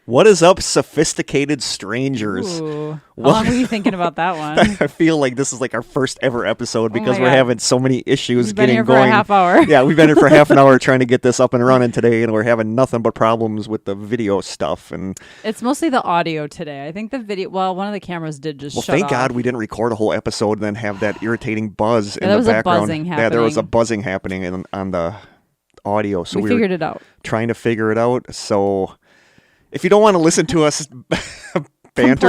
What is up, sophisticated strangers? Ooh. How long were you thinking about that one? I feel like this is like our first ever episode because my we're God. having so many issues We've been getting here going. for a half hour. Yeah, we've been here for half an hour trying to get this up and running today, and we're having nothing but problems with the video stuff. And It's mostly the audio today. I think the video, well, one of the cameras did just shut thank off. God we didn't record a whole episode and then have that irritating buzz in there the was a background. buzzing Yeah, there was a happening. buzzing happening on the audio. So we figured it out. trying to figure it out. So if you don't want to listen to us banter,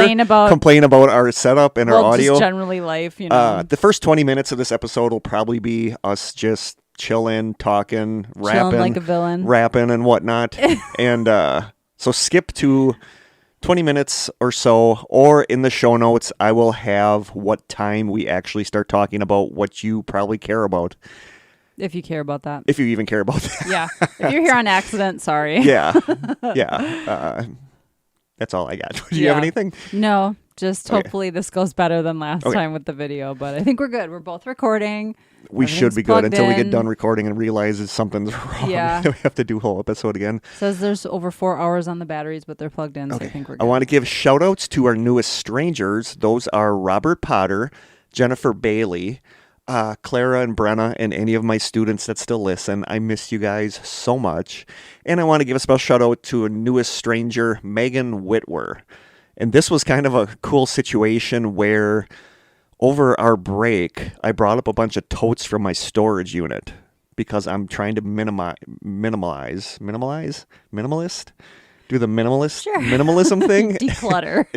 complain about our setup and our audio, just generally life, you know. the first 20 minutes of this episode will probably be us just chilling, talking, rapping like a villain, rapping and whatnot. And so skip to 20 minutes or so, or in the show notes, I will have what time we actually start talking about what you probably care about. if you care about that. If you even care about that. Yeah. If you're here on accident, sorry. Yeah. That's all I got. Do you have anything? No, just Okay. hopefully this goes better than last time with the video, but I think we're good. We're both recording. We should be good Everything's until we plugged get done in. recording and realize something's wrong. Yeah. We have to do a whole episode again. Says there's over 4 hours on the batteries, but they're plugged in, so I think we're good. I want to give shout outs to our newest strangers. Those are Robert Potter, Jennifer Bailey, Clara and Brenna, and any of my students that still listen. I miss you guys so much. And I want to give a special shout out to a newest stranger, Megan Whitwer. And this was kind of a cool situation where over our break, I brought up a bunch of totes from my storage unit because I'm trying to minimalist, do the minimalism thing. Declutter.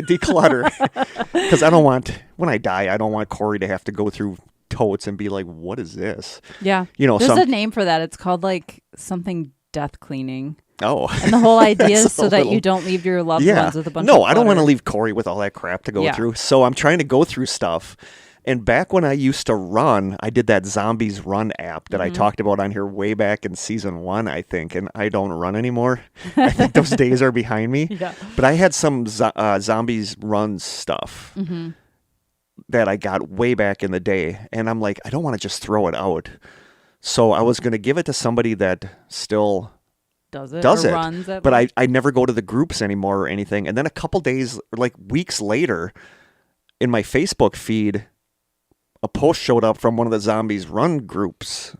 Because I don't want, when I die, I don't want Corey to have to go through totes and be like, what is this? Yeah. You know, there's a name for that. It's called like something death cleaning. Oh. And the whole idea is so that you don't leave your loved ones with a bunch of No, I don't want to clutter. leave Corey with all that crap to go through. So I'm trying to go through stuff. And back when I used to run, I did that Zombies Run app that I talked about on here way back in season 1, I think. And I don't run anymore. I think those days are behind me. Yeah. But I had some Zombies Run stuff that I got way back in the day. And I'm like, I don't want to just throw it out. So I was going to give it to somebody that still does it, runs it, but I never go to the groups anymore or anything. And then a couple days, like weeks later, in my Facebook feed, a post showed up from one of the Zombies Run groups.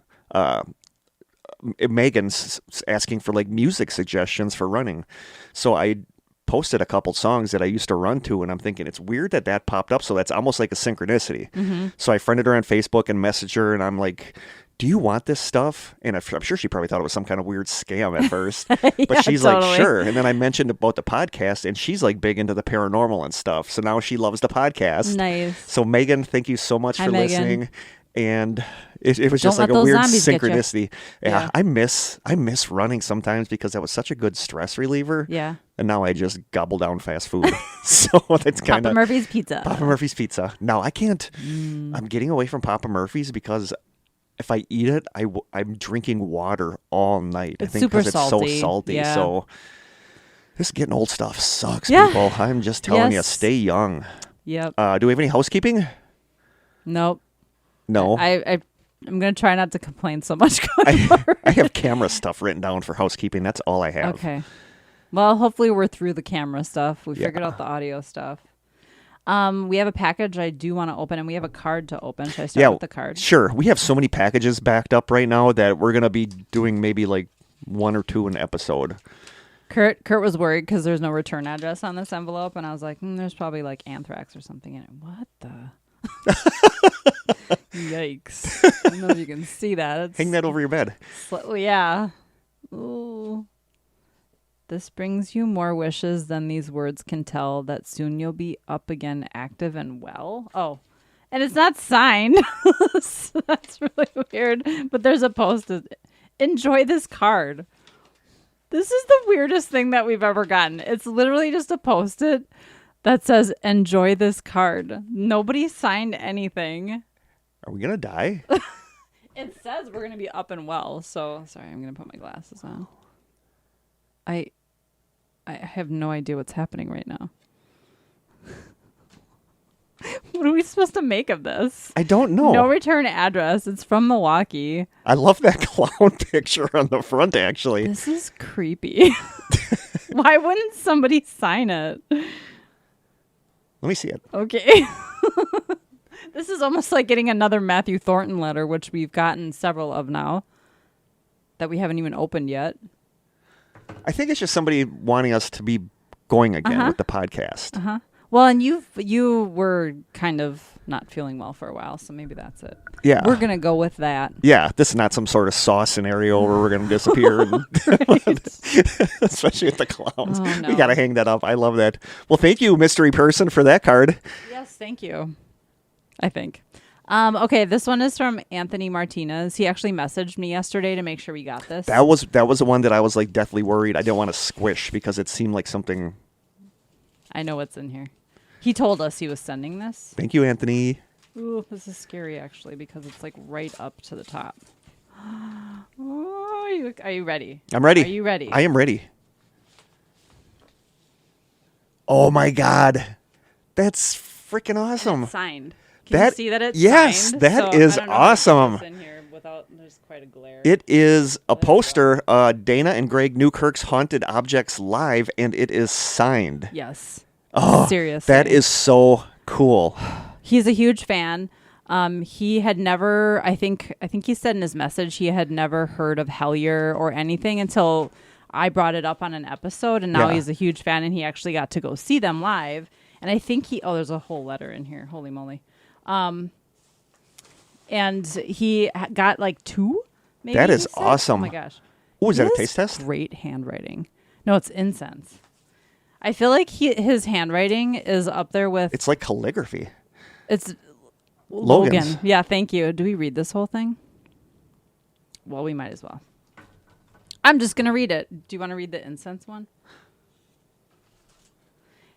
Megan's asking for like music suggestions for running. So I posted a couple songs that I used to run to, and I'm thinking it's weird that popped up. So that's almost like a synchronicity. So I friended her on Facebook and messaged her, and I'm like, do you want this stuff? And I'm sure she probably thought it was some kind of weird scam at first, but she's totally. like, sure. And then I mentioned about the podcast, and she's like big into the paranormal and stuff. So now she loves the podcast. Nice. So Megan, thank you so much for Megan. listening. And it was just Don't like let a those weird zombies get ya. synchronicity. Yeah, I miss running sometimes because that was such a good stress reliever. Yeah. And now I just gobble down fast food. So that's kind Papa of Murphy's Pizza. Papa Murphy's Pizza. No, I can't. I'm getting away from Papa Murphy's because if I eat it, I'm drinking water all night. It's I think super because it's so salty. salty. Yeah. So this getting old stuff sucks, Yeah. people. I'm just telling you, Yes. stay young. Yep. Do we have any housekeeping? Nope. No. I'm going to try not to complain so much going forward. I have camera stuff written down for housekeeping. That's all I have. Okay. Well, hopefully we're through the camera stuff. We Yeah. figured out the audio stuff. We have a package I do want to open, and we have a card to open. Should I start with the card? Sure. We have so many packages backed up right now that we're going to be doing maybe like 1 or 2 an episode. Kurt was worried because there's no return address on this envelope, and I was like, there's probably like anthrax or something in it. What the? Yikes. I don't know if you can see that. Hang that over your bed. Yeah. Ooh. This brings you more wishes than these words can tell, that soon you'll be up again, active and well. Oh, and it's not signed. So that's really weird. But there's a post. Enjoy this card. This is the weirdest thing that we've ever gotten. It's literally just a post-it that says, enjoy this card. Nobody signed anything. Are we going to die? It says we're going to be up and well. So, sorry, I'm going to put my glasses on. I have no idea what's happening right now. What are we supposed to make of this? I don't know. No return address. It's from Milwaukee. I love that clown picture on the front, actually. This is creepy. Why wouldn't somebody sign it? Let me see it. Okay. This is almost like getting another Matthew Thornton letter, which we've gotten several of now that we haven't even opened yet. I think it's just somebody wanting us to be going again with the podcast. Well, and you were kind of not feeling well for a while, so maybe that's it. Yeah. We're going to go with that. Yeah, this is not some sort of Saw scenario where we're going to disappear. Especially with the clowns. Oh, no. We got to hang that up. I love that. Well, thank you, mystery person, for that card. Yes, thank you. I think. Okay, this one is from Anthony Martinez. He actually messaged me yesterday to make sure we got this. That was the one that I was like deathly worried. I didn't want to squish because it seemed like something. I know what's in here. He told us he was sending this. Thank you, Anthony. Ooh, this is scary actually because it's like right up to the top. Oh, are you ready? I'm ready. Are you ready? I am ready. Oh my God, that's freaking awesome! It's signed. Can you see that it's yes, signed? that So, is I don't know awesome. what's in here without, there's quite a glare. It is a poster, Dana and Greg Newkirk's Haunted Objects Live, and it is signed. Yes. Oh, seriously. that is so cool. He's a huge fan. He had never, I think he said in his message, he had never heard of Hellier or anything until I brought it up on an episode, and now he's a huge fan, and he actually got to go see them live. And I think there's a whole letter in here. Holy moly. And he got like 2, maybe. That is awesome. Oh my gosh. Oh, is that a He taste has test? Great handwriting. No, it's incense. I feel like his handwriting is up there with... It's like calligraphy. It's Logan's. Logan. Yeah, thank you. Do we read this whole thing? Well, we might as well. I'm just going to read it. Do you want to read the incense one?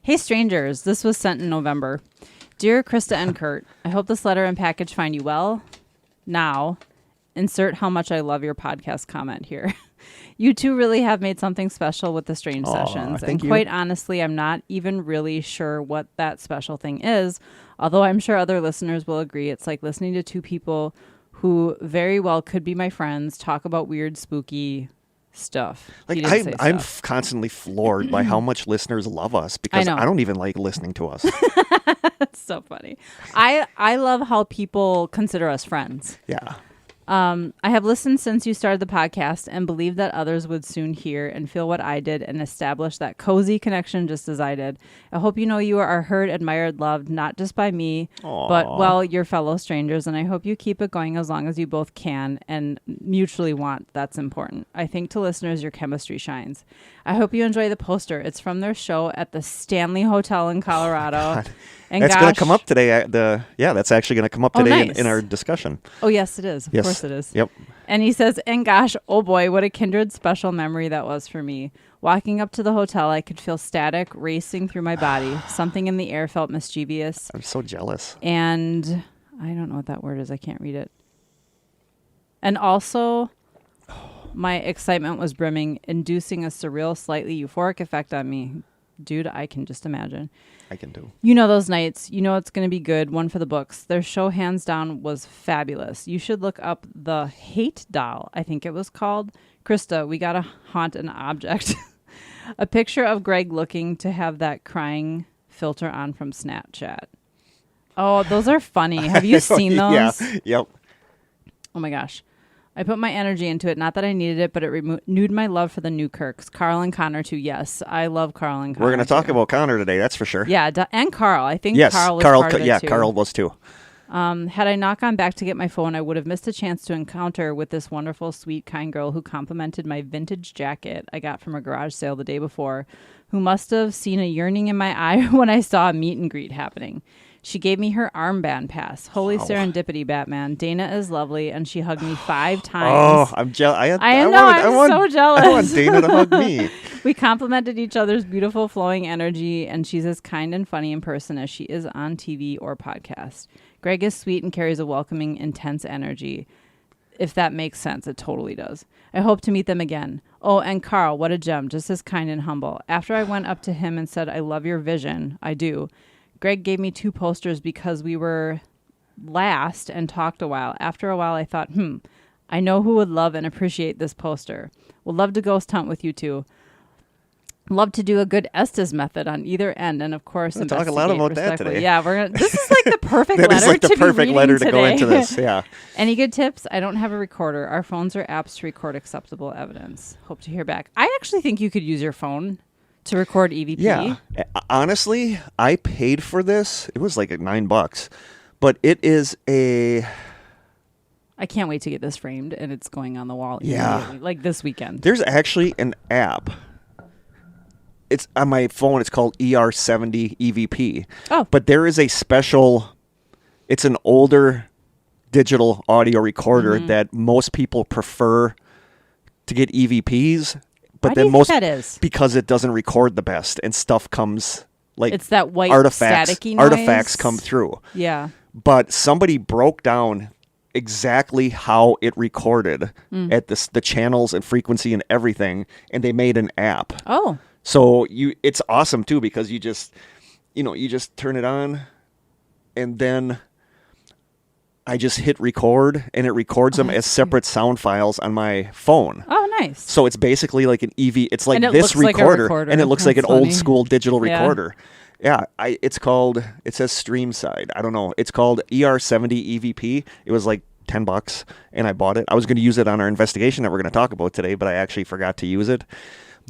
Hey, strangers. This was sent in November. Dear Krista and Kurt, I hope this letter and package find you well. Now, insert how much I love your podcast comment here. You two really have made something special with the Strange Sessions. And quite honestly, I'm not even really sure what that special thing is, although I'm sure other listeners will agree. It's like listening to two people who very well could be my friends talk about weird, spooky stuff. Like I'm constantly floored by how much listeners love us because I don't even like listening to us. That's so funny. I love how people consider us friends. Yeah. I have listened since you started the podcast and believe that others would soon hear and feel what I did and establish that cozy connection just as I did. I hope you know you are heard, admired, loved, not just by me, but, well, your fellow strangers. And I hope you keep it going as long as you both can and mutually want. That's important. I think to listeners, your chemistry shines. I hope you enjoy the poster. It's from their show at the Stanley Hotel in Colorado. And that's going to come up today. That's actually going to come up today nice. in our discussion. Oh, yes, it is. Of course it is. Yep. And he says, and gosh, oh boy, what a kindred special memory that was for me. Walking up to the hotel, I could feel static racing through my body. Something in the air felt mischievous. I'm so jealous. And I don't know what that word is. I can't read it. And also, my excitement was brimming, inducing a surreal, slightly euphoric effect on me. Dude, I can just imagine. I can too. You know those nights. You know it's going to be good. One for the books. Their show, hands down, was fabulous. You should look up the Hate Doll, I think it was called. Krista, we got to haunt an object. A picture of Greg looking to have that crying filter on from Snapchat. Oh, those are funny. Have you seen those? Yeah. Yep. Oh my gosh. I put my energy into it. Not that I needed it, but it renewed my love for the Newkirks. Carl and Connor, too. Yes, I love Carl and Connor. We're going to talk about Connor today, that's for sure. Yeah, and Carl. I think yes, Carl was part of it, too. Carl was, too. Had I not gone back to get my phone, I would have missed a chance to encounter with this wonderful, sweet, kind girl who complimented my vintage jacket I got from a garage sale the day before, who must have seen a yearning in my eye when I saw a meet and greet happening. She gave me her armband pass. Holy serendipity, Batman. Dana is lovely, and she hugged me 5 times. Oh, I'm jealous. I'm so jealous. I want Dana to hug me. We complimented each other's beautiful flowing energy, and she's as kind and funny in person as she is on TV or podcast. Greg is sweet and carries a welcoming, intense energy. If that makes sense, it totally does. I hope to meet them again. Oh, and Carl, what a gem, just as kind and humble. After I went up to him and said, I love your vision, I do. Greg gave me 2 posters because we were last and talked a while. After a while, I thought, I know who would love and appreciate this poster. Would love to ghost hunt with you two. Love to do a good Estes method on either end, and of course, We'll talk a lot about that respectfully. today. Yeah, this is like the perfect That letter is like the to be perfect reading letter to today. go into this. Yeah. Any good tips? I don't have a recorder. Our phones are apps to record acceptable evidence. Hope to hear back. I actually think you could use your phone to record EVP. Yeah. Honestly, I paid for this. It was like $9, but it is a. I can't wait to get this framed, and it's going on the wall Yeah. immediately, like this weekend. There's actually an app. It's on my phone. It's called ER70 EVP. Oh. But there is a special. It's an older digital audio recorder that most people prefer to get EVPs. But Why then do you most think that is? because it doesn't record the best and stuff comes like It's that white staticky noise. artifacts come through. Yeah. But somebody broke down exactly how it recorded at the channels and frequency and everything, and they made an app. Oh. So it's awesome too because you just turn it on, and then I just hit record, and it records them as separate sound files on my phone. Oh, nice. So it's basically like an EV. It's like And it this looks like a recorder. and it looks like an That's funny. old school digital Yeah. recorder. Yeah, it says Streamside. I don't know. It's called ER70 EVP. It was like $10, and I bought it. I was going to use it on our investigation that we're going to talk about today, but I actually forgot to use it.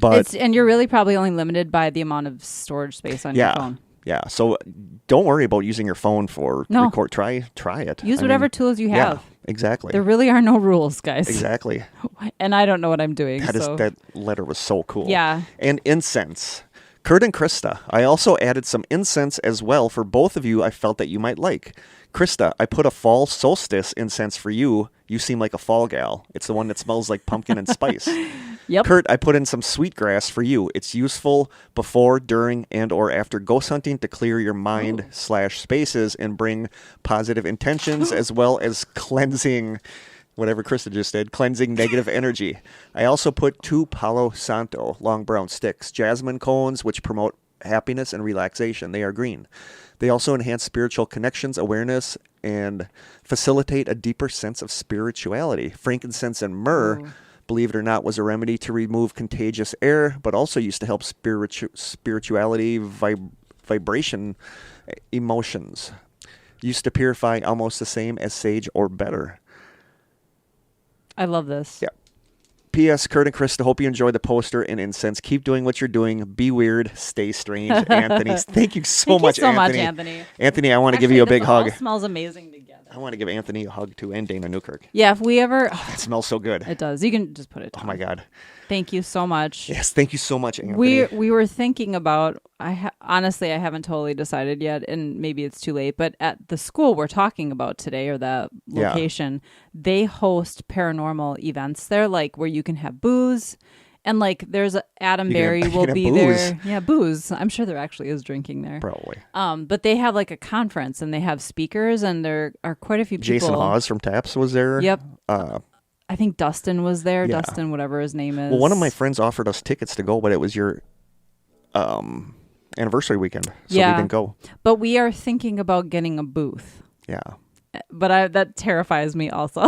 But And you're really probably only limited by the amount of storage space on your phone. yeah. So don't worry about using your phone for No. record. Try it. Use I whatever mean, tools you Yeah, have. exactly. There really are no rules, guys. Exactly. And I don't know what I'm doing. That letter was so cool. Yeah. And incense. Kurt and Krista, I also added some incense as well for both of you I felt that you might like. Krista, I put a fall solstice incense for you. You seem like a fall gal. It's the one that smells like pumpkin and spice. Yep. Kurt, I put in some sweetgrass for you. It's useful before, during, and or after ghost hunting to clear your mind / spaces and bring positive intentions as well as cleansing, whatever Krista just did, cleansing negative energy. I also put 2 Palo Santo long brown sticks, jasmine cones, which promote happiness and relaxation. They are green. They also enhance spiritual connections, awareness, and facilitate a deeper sense of spirituality. Frankincense and myrrh, believe it or not, was a remedy to remove contagious air, but also used to help spirituality, vibration, emotions. Used to purify almost the same as sage or better. I love this. Yeah. P.S. Kurt and Krista, hope you enjoy the poster and incense. Keep doing what you're doing. Be weird. Stay strange. Anthony. Thank you so much, Anthony. Anthony, I want to give you a big hug. It smells amazing together. I want to give Anthony a hug too, and Dana Newkirk. Yeah, if we ever... It smells so good. It does. You can just put it down. Oh, my God. Thank you so much. Yes, thank you so much, Anthony. We were thinking about, honestly, I haven't totally decided yet, and maybe it's too late, but at the school we're talking about today, or the location, they host paranormal events there, like where you can have booze, and like there's Adam Berry will be there. Yeah, booze. I'm sure there actually is drinking there. Probably. But they have like a conference, and they have speakers, and there are quite a few people. Jason Hawes from Taps was there. Yep. I think Dustin was there. Yeah. Dustin, whatever his name is. Well, one of my friends offered us tickets to go, but it was your anniversary weekend, so we didn't go. But we are thinking about getting a booth. Yeah. But that terrifies me also.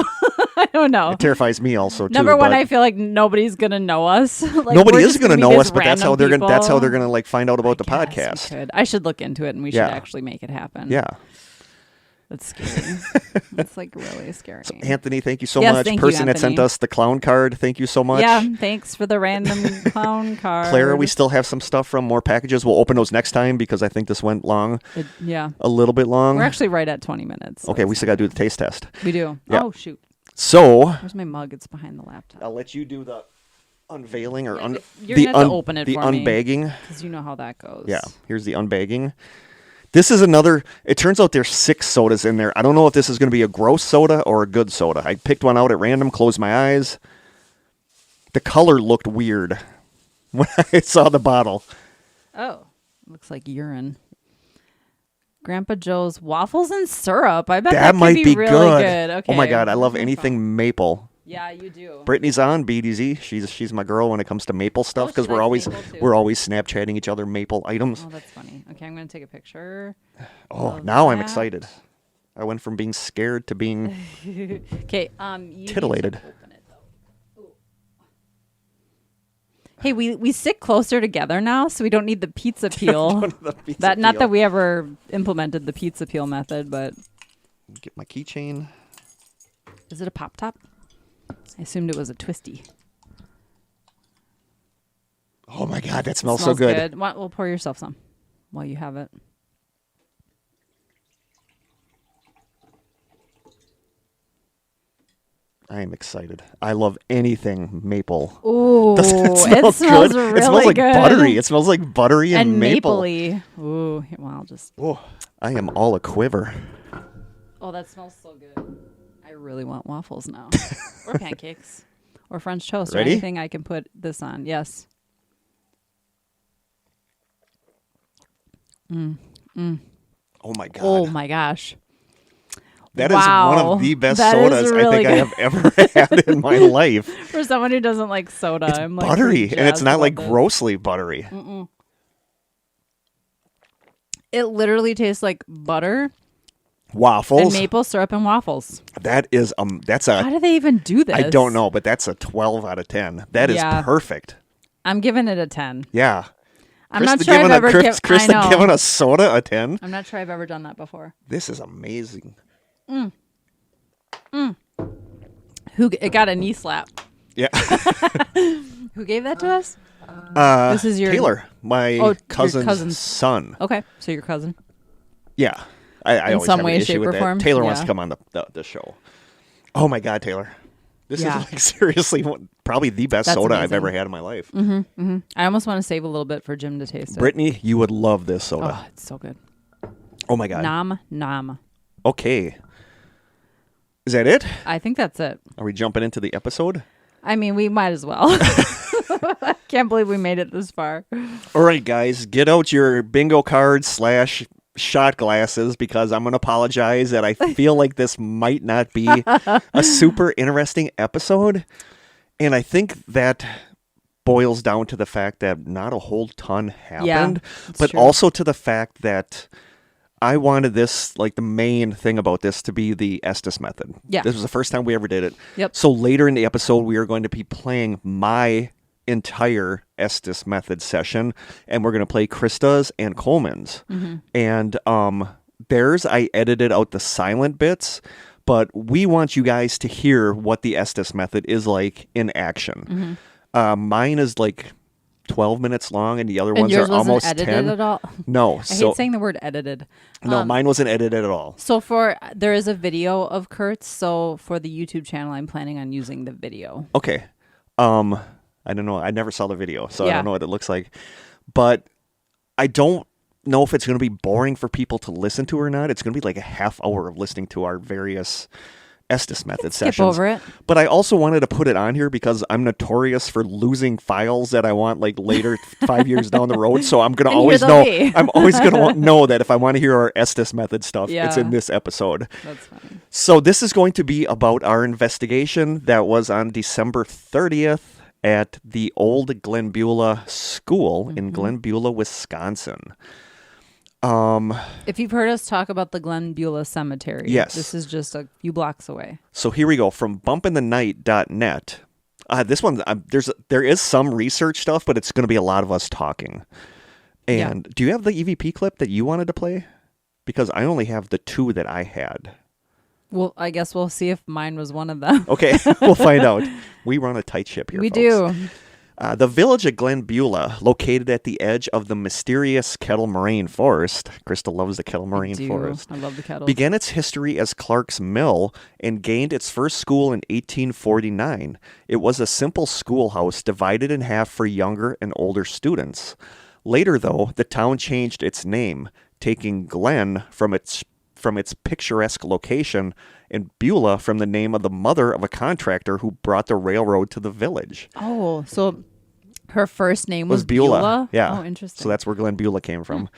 I don't know. It terrifies me also, too. Number one, but I feel like nobody's gonna know us. Like, nobody we're is just going to be know this us, but that's how random they're people. gonna like find out about the Yes, we podcast. could. I should look into it, and we should actually make it happen. Yeah. That's scary. That's like really scary. So, Anthony, thank you so Yes, much. thank you, Person that sent Anthony. us the clown card, thank you so much. Yeah, thanks for the random clown card. Clara, we still have some stuff from more packages. We'll open those next time because I think this went long. A little bit long. We're actually right at 20 minutes. So okay, we still got to do the taste test. We do. Yeah. Oh, shoot. So, Where's my mug? It's behind the laptop. I'll let you do the unveiling or You're going to have to open it the for me. unbagging. Because you know how that goes. Yeah, here's the unbagging. This is it turns out there's 6 sodas in there. I don't know if this is going to be a gross soda or a good soda. I picked one out at random, closed my eyes. The color looked weird when I saw the bottle. Oh, looks like urine. Grandpa Joe's waffles and syrup. I bet That could might be really good. Okay. Oh my God, I love anything maple. Yeah, you do. Brittany's on BDZ. She's my girl when it comes to maple stuff because she we're likes always maple too. we're always Snapchatting each other maple items. Oh, that's funny. Okay, I'm going to take a picture. Oh, of now I'm that. excited. I went from being scared to being Okay, you titillated. need to open it, though. Ooh. Hey, we sit closer together now, so we don't need the pizza peel. Not that we ever implemented the pizza peel method, but Get my keychain. is it a pop top? I assumed it was a twisty. Oh my God, that It smells so good. We'll pour yourself some while you have it. I am excited. I love anything maple. Ooh, Doesn't smell it smells good? really It smells like good. buttery. It smells like buttery and maple. mapley. Ooh, well, I'll just. Oh, I am all a quiver. Oh, that smells so good. I really want waffles now, or pancakes, or French toast, Ready? or anything I can put this on. Yes. Oh my God. Oh my gosh. That is Wow. one of the best That is sodas I really think I good. have ever had in my life. For someone who doesn't like soda, It's I'm like buttery, pretty and it's jazzed not about like this. grossly buttery. It literally tastes like butter and Waffles. maple syrup and waffles. That is that's a How do they even do this? I don't know, but that's a 12 out of 10. That is Yeah. perfect. I'm giving it a 10. Yeah. I'm not sure I've ever I Krista know. giving a soda a 10. I'm not sure I've ever done that before. This is amazing. It got a knee slap. Yeah. Who gave that to us? This is your- Taylor, my your cousin's cousin's- son. Okay, so your cousin. Yeah. I In always some have way, an issue shape, with or that. form? Taylor wants Yeah. to come on the show. Oh my God, Taylor. This Yeah. is like seriously probably the best That's soda I've amazing. ever had in my life. I almost want to save a little bit for Jim to taste it. Brittany, you would love this soda. Oh, it's so good. Oh my God. Nom. Okay. Is that it? I think that's it. Are we jumping into the episode? I mean, we might as well. Can't believe we made it this far. All right, guys, get out your bingo cards / shot glasses because I'm going to apologize that I feel like this might not be a super interesting episode. And I think that boils down to the fact that not a whole ton happened, it's but true. also to the fact that I wanted this, like the main thing about this to be the Estes Method. Yeah. This was the first time we ever did it. Yep. So later in the episode, we are going to be playing my entire Estes Method session, and we're going to play Krista's and Coleman's. And theirs, I edited out the silent bits, but we want you guys to hear what the Estes Method is like in action. Mine is like 12 minutes long, and the other And ones yours are wasn't almost edited 10. at all? No, I so hate saying the word edited. no, mine wasn't edited at all. So there is a video of Kurt's. So for the YouTube channel, I'm planning on using the video. Okay. I don't know. I never saw the video, so I Yeah. don't know what it looks like. But I don't know if it's going to be boring for people to listen to or not. It's going to be like a half hour of listening to our various Estes Method Skip sessions. over it. But I also wanted to put it on here because I'm notorious for losing files that I want like later 5 years down the road. So I'm going to And always here know. they'll be. I'm always going to know that if I want to hear our Estes Method stuff, it's Yeah. in this episode. That's funny. So this is going to be about our investigation that was on December 30th at the old Glenbeulah School in Glenbeulah, Wisconsin. If you've heard us talk about the Glenbeulah Cemetery, Yes. this is just a few blocks away. So here we go from bumpinthenight.net. This one, there is some research stuff, but it's going to be a lot of us talking. And do you have the EVP clip that you wanted to play? Because I only have the 2 that I had. Well, I guess we'll see if mine was one of them. Okay, we'll find out. We run a tight ship here, We folks. do. The village of Glenbeulah, located at the edge of the mysterious Kettle Moraine Forest, Krista loves the Kettle Moraine Forest, I love the kettles. began its history as Clark's Mill and gained its first school in 1849. It was a simple schoolhouse divided in half for younger and older students. Later, though, the town changed its name, taking Glen from its picturesque location and Beulah from the name of the mother of a contractor who brought the railroad to the village. Oh, so her first name was Beulah. Yeah. Oh, interesting. So that's where Glenbeulah came from.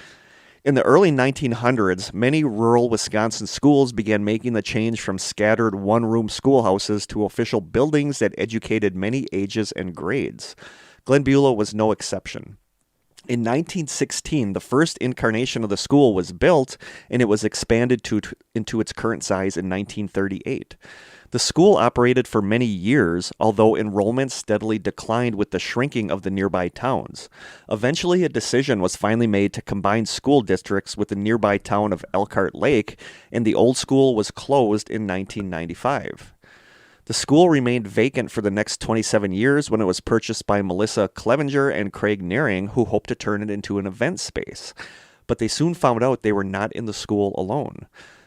In the early 1900s, many rural Wisconsin schools began making the change from scattered one-room schoolhouses to official buildings that educated many ages and grades. Glenbeulah was no exception. In 1916, the first incarnation of the school was built, and it was expanded into its current size in 1938. The school operated for many years, although enrollment steadily declined with the shrinking of the nearby towns. Eventually, a decision was finally made to combine school districts with the nearby town of Elkhart Lake, and the old school was closed in 1995. The school remained vacant for the next 27 years when it was purchased by Melissa Clevenger and Craig Nearing, who hoped to turn it into an event space. But they soon found out they were not in the school alone.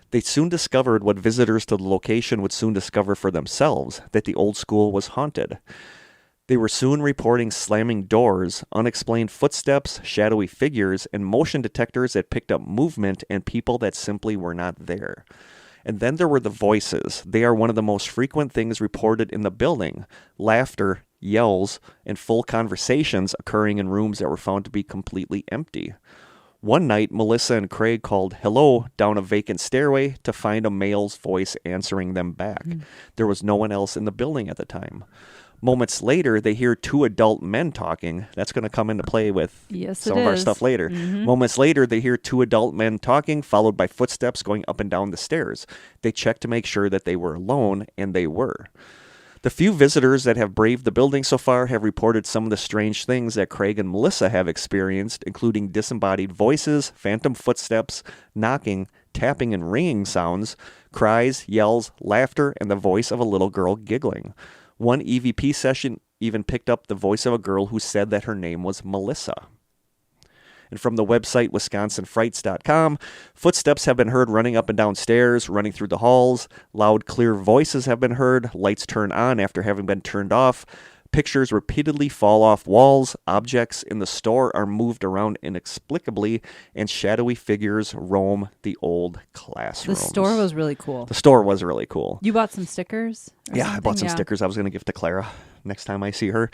They soon discovered what visitors to the location would soon discover for themselves, that the old school was haunted. They were soon reporting slamming doors, unexplained footsteps, shadowy figures, and motion detectors that picked up movement and people that simply were not there. And then there were the voices. They are one of the most frequent things reported in the building. Laughter, yells, and full conversations occurring in rooms that were found to be completely empty. One night, Melissa and Craig called hello down a vacant stairway to find a male's voice answering them back. There was no one else in the building at the time. Moments later, they hear two adult men talking. That's going to come into play with some of our stuff later. Moments later, they hear two adult men talking, followed by footsteps going up and down the stairs. They check to make sure that they were alone, and they were. The few visitors that have braved the building so far have reported some of the strange things that Craig and Melissa have experienced, including disembodied voices, phantom footsteps, knocking, tapping and ringing sounds, cries, yells, laughter, and the voice of a little girl giggling. One EVP session even picked up the voice of a girl who said that her name was Melissa. And from the website wisconsinfrights.com, footsteps have been heard running up and down stairs, running through the halls. Loud, clear voices have been heard. Lights turn on after having been turned off. Pictures repeatedly fall off walls. Objects in the store are moved around inexplicably, and shadowy figures roam the old classrooms. The store was really cool. The store was really cool. You bought some stickers? Yeah, I bought some stickers I was going to give to Clara next time I see her.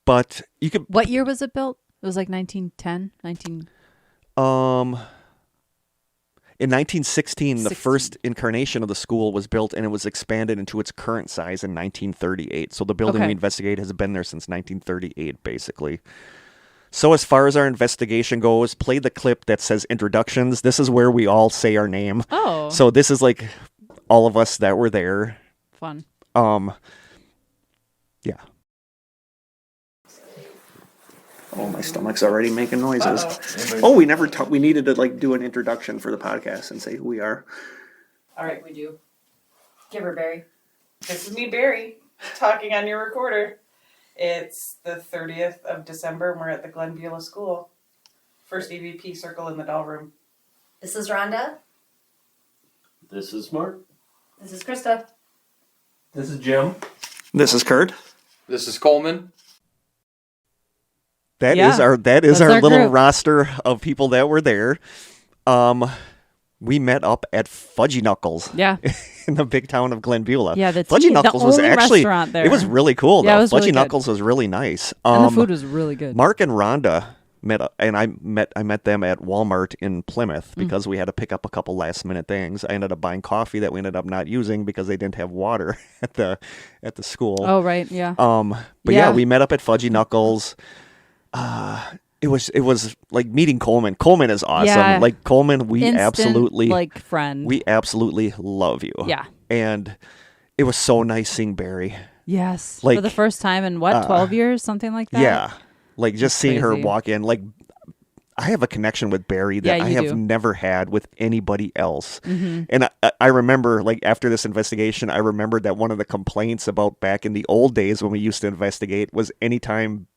But you could... What year was it built? It was like 1910, 19... In 1916, the first incarnation of the school was built, and it was expanded into its current size in 1938. So the building we investigate has been there since 1938, basically. So as far as our investigation goes, play the clip that says introductions. This is where we all say our name. Oh. So this is like all of us that were there. Fun. Yeah. Oh, my stomach's already making noises. Oh, we never we needed to like do an introduction for the podcast and say who we are. All right, we do. Give her, Barry. This is me, Barry, talking on your recorder. It's the 30th of December, and we're at the Glen Beulah School. First EVP circle in the doll room. This is Rhonda. This is Mark. This is Krista. This is Jim. This is Kurt. This is Coleman. That Yeah. is our That's our little group. roster of people that were there. We met up at Fudgy Knuckles. Yeah. In the big town of Glen Beulah. Yeah, Fudgy Knuckles was only actually restaurant there. It was really cool though. Yeah, it was Fudgy really good. Knuckles was really nice. And the food was really good. Mark and Rhonda met up, and I met them at Walmart in Plymouth because we had to pick up a couple last minute things. I ended up buying coffee that we ended up not using because they didn't have water at the school. Oh, right. Yeah. But yeah, we met up at Fudgy Knuckles. It was like meeting Coleman. Coleman is awesome. Yeah. Like Coleman, we Instant, absolutely like friend. we absolutely love you. Yeah. And it was so nice seeing Barry. Yes. Like, for the first time in what, 12 years? Something like that? Yeah. Like just seeing her crazy. walk in. Like I have a connection with Barry that Yeah, I you have do. never had with anybody else. And I remember, like, after this investigation, I remembered that one of the complaints about back in the old days when we used to investigate was anytime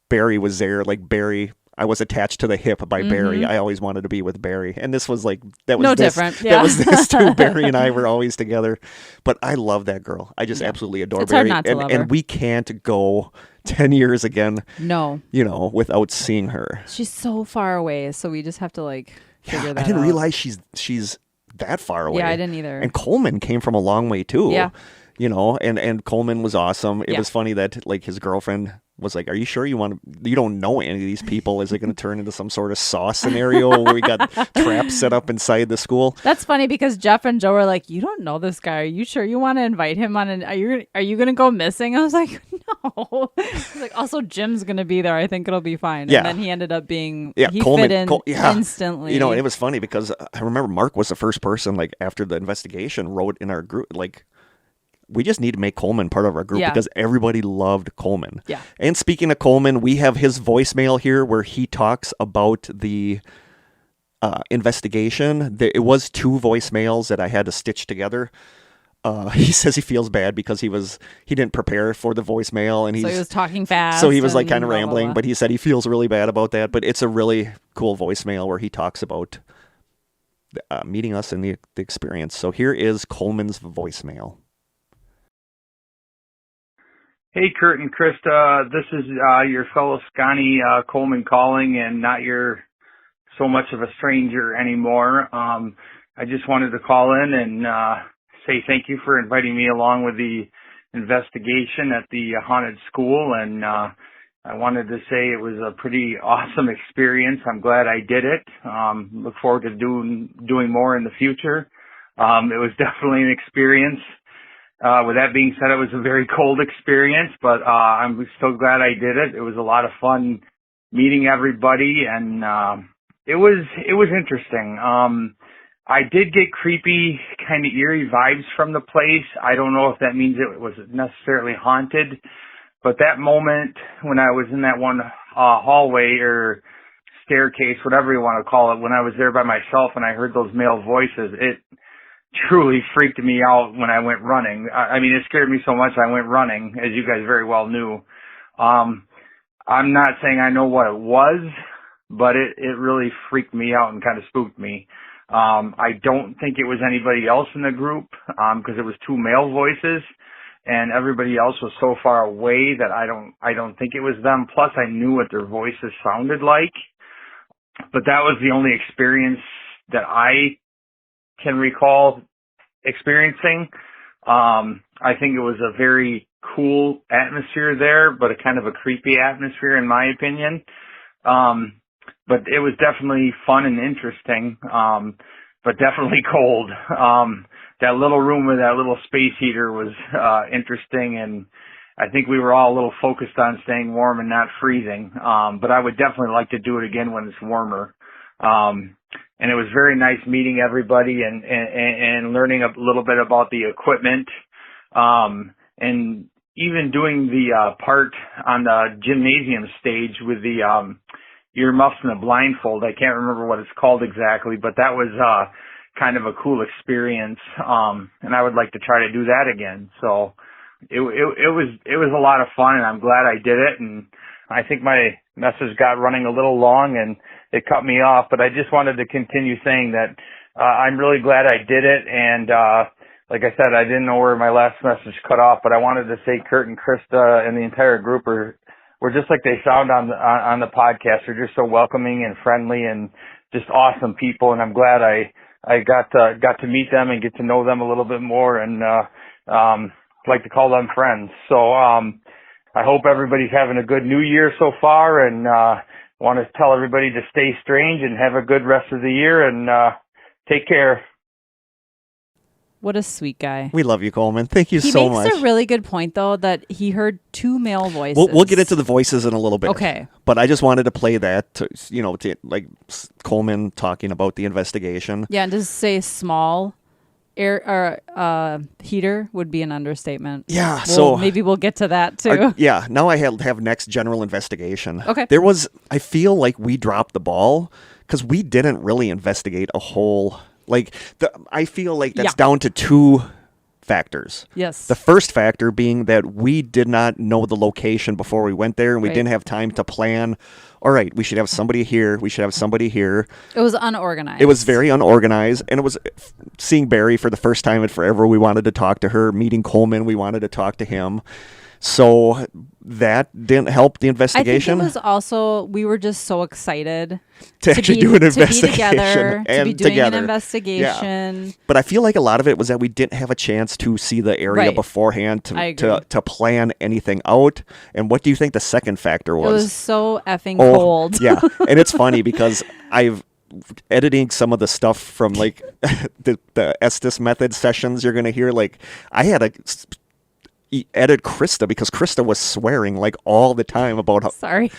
Barry was there, like Barry, I was attached to the hip by Barry. I always wanted to be with Barry. And this was like, that was No this. different. That Yeah. was this too. Barry and I were always together. But I love that girl. I just absolutely adore It's hard Barry. not to love her. And we can't go 10 years again, No. without seeing her. She's so far away, so we just have to like figure that I didn't out. realize she's that far away. Yeah, I didn't either. And Coleman came from a long way too. Yeah. And Coleman was awesome. It Yeah. was funny that like his girlfriend was like, "Are you sure you don't know any of these people? Is it going to turn into some sort of Saw scenario where we got traps set up inside the school?" That's funny because Jeff and Joe were like, "You don't know this guy. Are you sure you want to invite him on? Are you going to go missing?" I was like, know. He's like, also, Jim's going to be there. I think it'll be fine. Yeah. And then he ended up being, Yeah, he Coleman- fit in yeah. instantly. You know, it was funny because I remember Mark was the first person, like, after the investigation, wrote in our group, like, we just need to make Coleman part of our group Yeah. because everybody loved Coleman. Yeah. And speaking of Coleman, we have his voicemail here where he talks about the investigation. It was 2 voicemails that I had to stitch together. He says he feels bad because he didn't prepare for the voicemail, and So he was talking fast. so he was like and kind of blah, blah, rambling, blah. but he said he feels really bad about that. But it's a really cool voicemail where he talks about meeting us and the experience. So here is Coleman's voicemail. Hey, Kurt and Krista. This is your fellow Scotty Coleman calling, and not your so much of a stranger anymore. I just wanted to call in and say thank you for inviting me along with the investigation at the haunted school. And I wanted to say it was a pretty awesome experience. I'm glad I did it. Look forward to doing more in the future. It was definitely an experience. With that being said, it was a very cold experience, but I'm so glad I did it. It was a lot of fun meeting everybody, and it was interesting. I did get creepy, kind of eerie vibes from the place. I don't know if that means it was necessarily haunted, but that moment when I was in that one hallway or staircase, whatever you want to call it, when I was there by myself and I heard those male voices, it truly freaked me out when I went running. I mean, it scared me so much I went running, as you guys very well knew. I'm not saying I know what it was, but it really freaked me out and kind of spooked me. I don't think it was anybody else in the group, because it was 2 male voices and everybody else was so far away that I don't think it was them. Plus I knew what their voices sounded like, but that was the only experience that I can recall experiencing. I think it was a very cool atmosphere there, but a kind of a creepy atmosphere in my opinion. But it was definitely fun and interesting, but definitely cold. That little room with that little space heater was interesting, and I think we were all a little focused on staying warm and not freezing. But I would definitely like to do it again when it's warmer. And it was very nice meeting everybody and learning a little bit about the equipment, and even doing the part on the gymnasium stage with the earmuffs and a blindfold. I can't remember what it's called exactly, but that was kind of a cool experience, and I would like to try to do that again. So it was a lot of fun, and I'm glad I did it. And I think my message got running a little long and it cut me off, but I just wanted to continue saying that I'm really glad I did it. And like I said, I didn't know where my last message cut off, but I wanted to say Kurt and Krista and the entire group were just like they sound on the podcast. They're just so welcoming and friendly and just awesome people. And I'm glad I got to meet them and get to know them a little bit more, and like to call them friends. So I hope everybody's having a good new year so far, and want to tell everybody to stay strange and have a good rest of the year, and take care. What a sweet guy. We love you, Coleman. Thank you He so makes much. a really good point, though, that he heard 2 male voices. We'll get into the voices in a little bit. Okay. But I just wanted to play that, to like Coleman talking about the investigation. Yeah, and to say small air or heater would be an understatement. Yeah, So maybe we'll get to that too. Now I have next general investigation. Okay. I feel like we dropped the ball because we didn't really investigate a whole, I feel like that's down to 2 factors. Yes. The first factor being that we did not know the location before we went there, and we Right. didn't have time to plan. All right, we should have somebody here. We should have somebody here. It was unorganized. It was very unorganized, and it was seeing Barry for the first time in forever. We wanted to talk to her. Meeting Coleman, we wanted to talk to him. So that didn't help the investigation. I think it was also, we were just so excited to actually do an investigation to be together, to and be doing together. an investigation. But I feel like a lot of it was that we didn't have a chance to see the area Right. beforehand I agree. to plan anything out. And what do you think the second factor It was? was so effing cold. Yeah. And it's funny because I've editing some of the stuff from like the Estes Method sessions you're going to hear. Like I had added Krista because Krista was swearing like all the time about Sorry.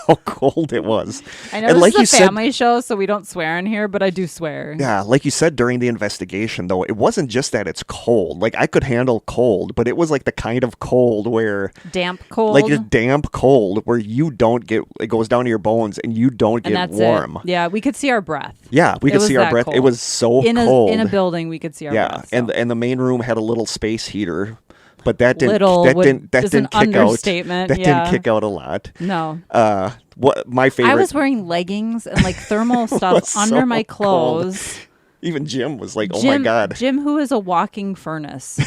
how cold it was. I know And this like you is a said- family show, so we don't swear in here, but I do swear. Yeah, like you said during the investigation, though, it wasn't just that it's cold. Like I could handle cold, but it was like the kind of cold where, Damp cold. like a damp cold where you don't get, it goes down to your bones and you don't and get that's warm. it. Yeah, we could see our breath. Yeah, we It could was see our that breath. It cold. was so In cold. a building, we could see our yeah, breath. and the main room had a little space heater, but that didn't Little that would- didn't that is an didn't kick out. understatement, That yeah. didn't kick out a lot. No. What my favorite? I was wearing leggings and like thermal stuff was under so my cold. clothes. Even Jim was like, "Oh Jim, my god!" Jim, who is a walking furnace,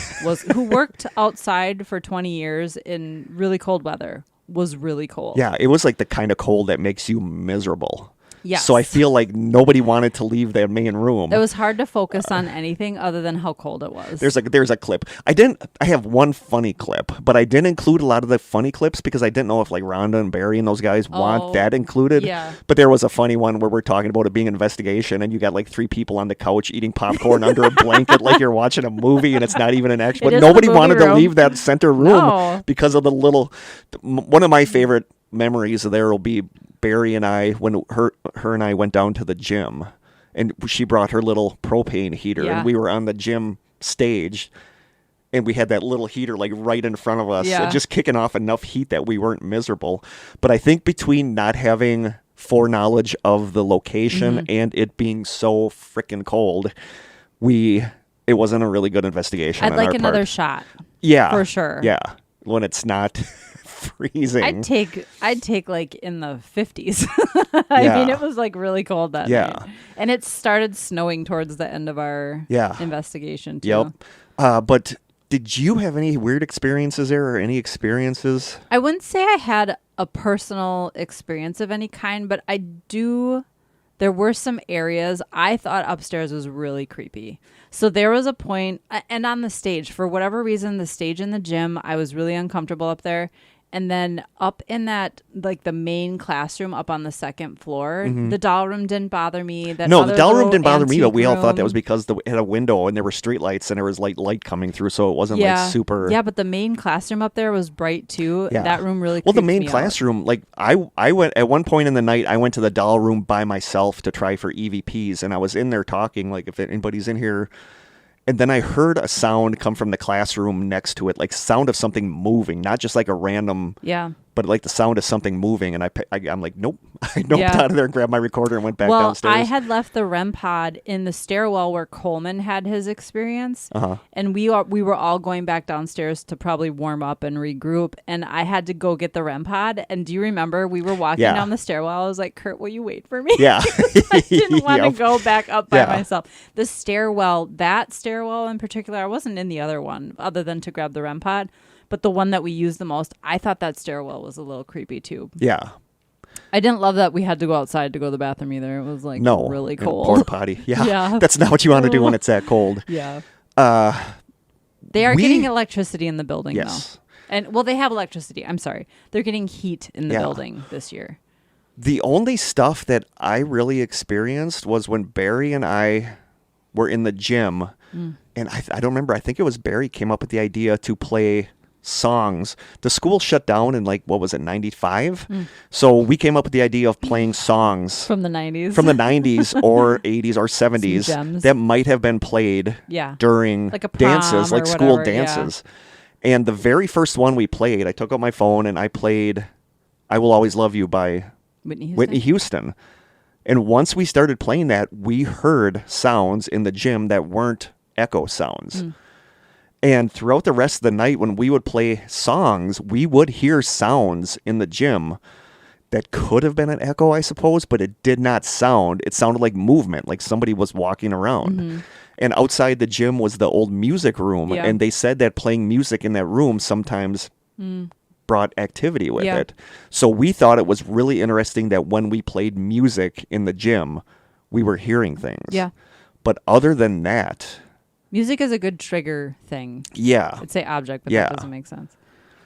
who worked outside for 20 years in really cold weather, was really cold. Yeah, it was like the kind of cold that makes you miserable. Yes. So I feel like nobody wanted to leave that main room. It was hard to focus on anything other than how cold it was. There's a clip. I have one funny clip, but I didn't include a lot of the funny clips because I didn't know if like Rhonda and Barry and those guys want that included. yeah. But there was a funny one where we're talking about it being an investigation and you got like 3 people on the couch eating popcorn under a blanket like you're watching a movie and it's not even an action. It But is the nobody movie wanted to room. leave that center room No. because of the little. One of my favorite memories there will be Barry and I when her and I went down to the gym and she brought her little propane heater Yeah. and we were on the gym stage and we had that little heater like right in front of us Yeah. just kicking off enough heat that we weren't miserable. But I think between not having foreknowledge of the location Mm-hmm. and it being so freaking cold, it wasn't a really good investigation. I'd on like our another part. shot. Yeah, for sure. Yeah, when it's not freezing. I'd take like in the 50s. I Yeah. mean, it was like really cold that Yeah. night. And it started snowing towards the end of our investigation too. Yep. But did you have any weird experiences there or any experiences? I wouldn't say I had a personal experience of any kind, but there were some areas I thought upstairs was really creepy. So there was a point, and on the stage, for whatever reason, the stage in the gym, I was really uncomfortable up there. And then up in that, like the main classroom up on the second floor, the doll room didn't bother me. That No, the other doll room little didn't bother me, but antique we all thought that room- was because it had a window and there were street lights and there was like light coming through, so it wasn't like super. Yeah, but the main classroom up there was bright too. Yeah. That room really Well, the creeped main me out. classroom, like I went at one point in the night, I went to the doll room by myself to try for EVPs, and I was in there talking like if anybody's in here. And then I heard a sound come from the classroom next to it, like sound of something moving, not just like a random, but like the sound of something moving. And I'm like, nope. I noped Yeah. out of there and grabbed my recorder and went back Well, downstairs. I had left the REM pod in the stairwell where Coleman had his experience, and we were all going back downstairs to probably warm up and regroup. And I had to go get the REM pod. And do you remember we were walking Yeah. down the stairwell? I was like, Kurt, will you wait for me? Yeah. I didn't want to Yep. go back up by Yeah. myself. The stairwell, that stairwell in particular, I wasn't in the other one other than to grab the REM pod. But the one that we used the most, I thought that stairwell was a little creepy too. Yeah. I didn't love that we had to go outside to go to the bathroom either. It was like No. really in a cold. Porta potty. Yeah. Yeah. That's not what you want to do when it's that cold. Yeah. Uh, They are we- getting electricity in the building Yes. though. And well, they have electricity. I'm sorry. They're getting heat in the Yeah. building this year. The only stuff that I really experienced was when Barry and I were in the gym. And I don't remember. I think it was Barry came up with the idea to play songs. The school shut down in like, what was it, 95? So we came up with the idea of playing songs From the 90s. from the 90s or 80s or 70s Some gems. that might have been played Yeah. during Like a prom dances, or like school whatever, yeah. dances. And the very first one we played, I took out my phone and I played I Will Always Love You by Whitney Houston. And once we started playing that, we heard sounds in the gym that weren't echo sounds. And throughout the rest of the night, when we would play songs, we would hear sounds in the gym that could have been an echo, I suppose, but it did not sound. It sounded like movement, like somebody was walking around. And outside the gym was the old music room. Yeah. And they said that playing music in that room sometimes brought activity with Yeah. it. So we thought it was really interesting that when we played music in the gym, we were hearing things. Yeah. But other than that, Music is a good trigger thing. yeah. I'd say object, but Yeah. that doesn't make sense.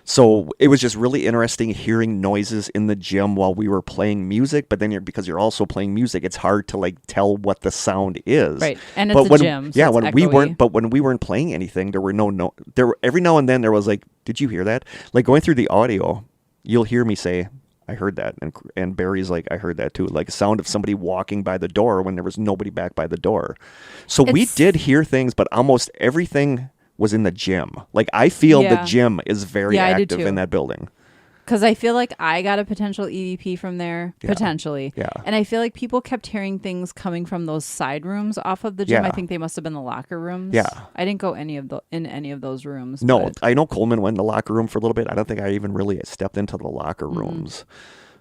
So it was just really interesting hearing noises in the gym while we were playing music. But then because you're also playing music, it's hard to like tell what the sound is. Right. And it's but a when, gym. So yeah, it's when echoey. when we weren't playing anything, there were there were every now and then there was like, did you hear that? Like going through the audio, you'll hear me say, I heard that, and Barry's like, I heard that too, like a sound of somebody walking by the door when there was nobody back by the door. So we did hear things, but almost everything was in the gym. Like I feel the gym is very active in that building. Because I feel like I got a potential EVP from there, potentially. Yeah. And I feel like people kept hearing things coming from those side rooms off of the gym. Yeah. I think they must have been the locker rooms. Yeah. I didn't go in any of those rooms. No, but I know Coleman went in the locker room for a little bit. I don't think I even really stepped into the locker rooms.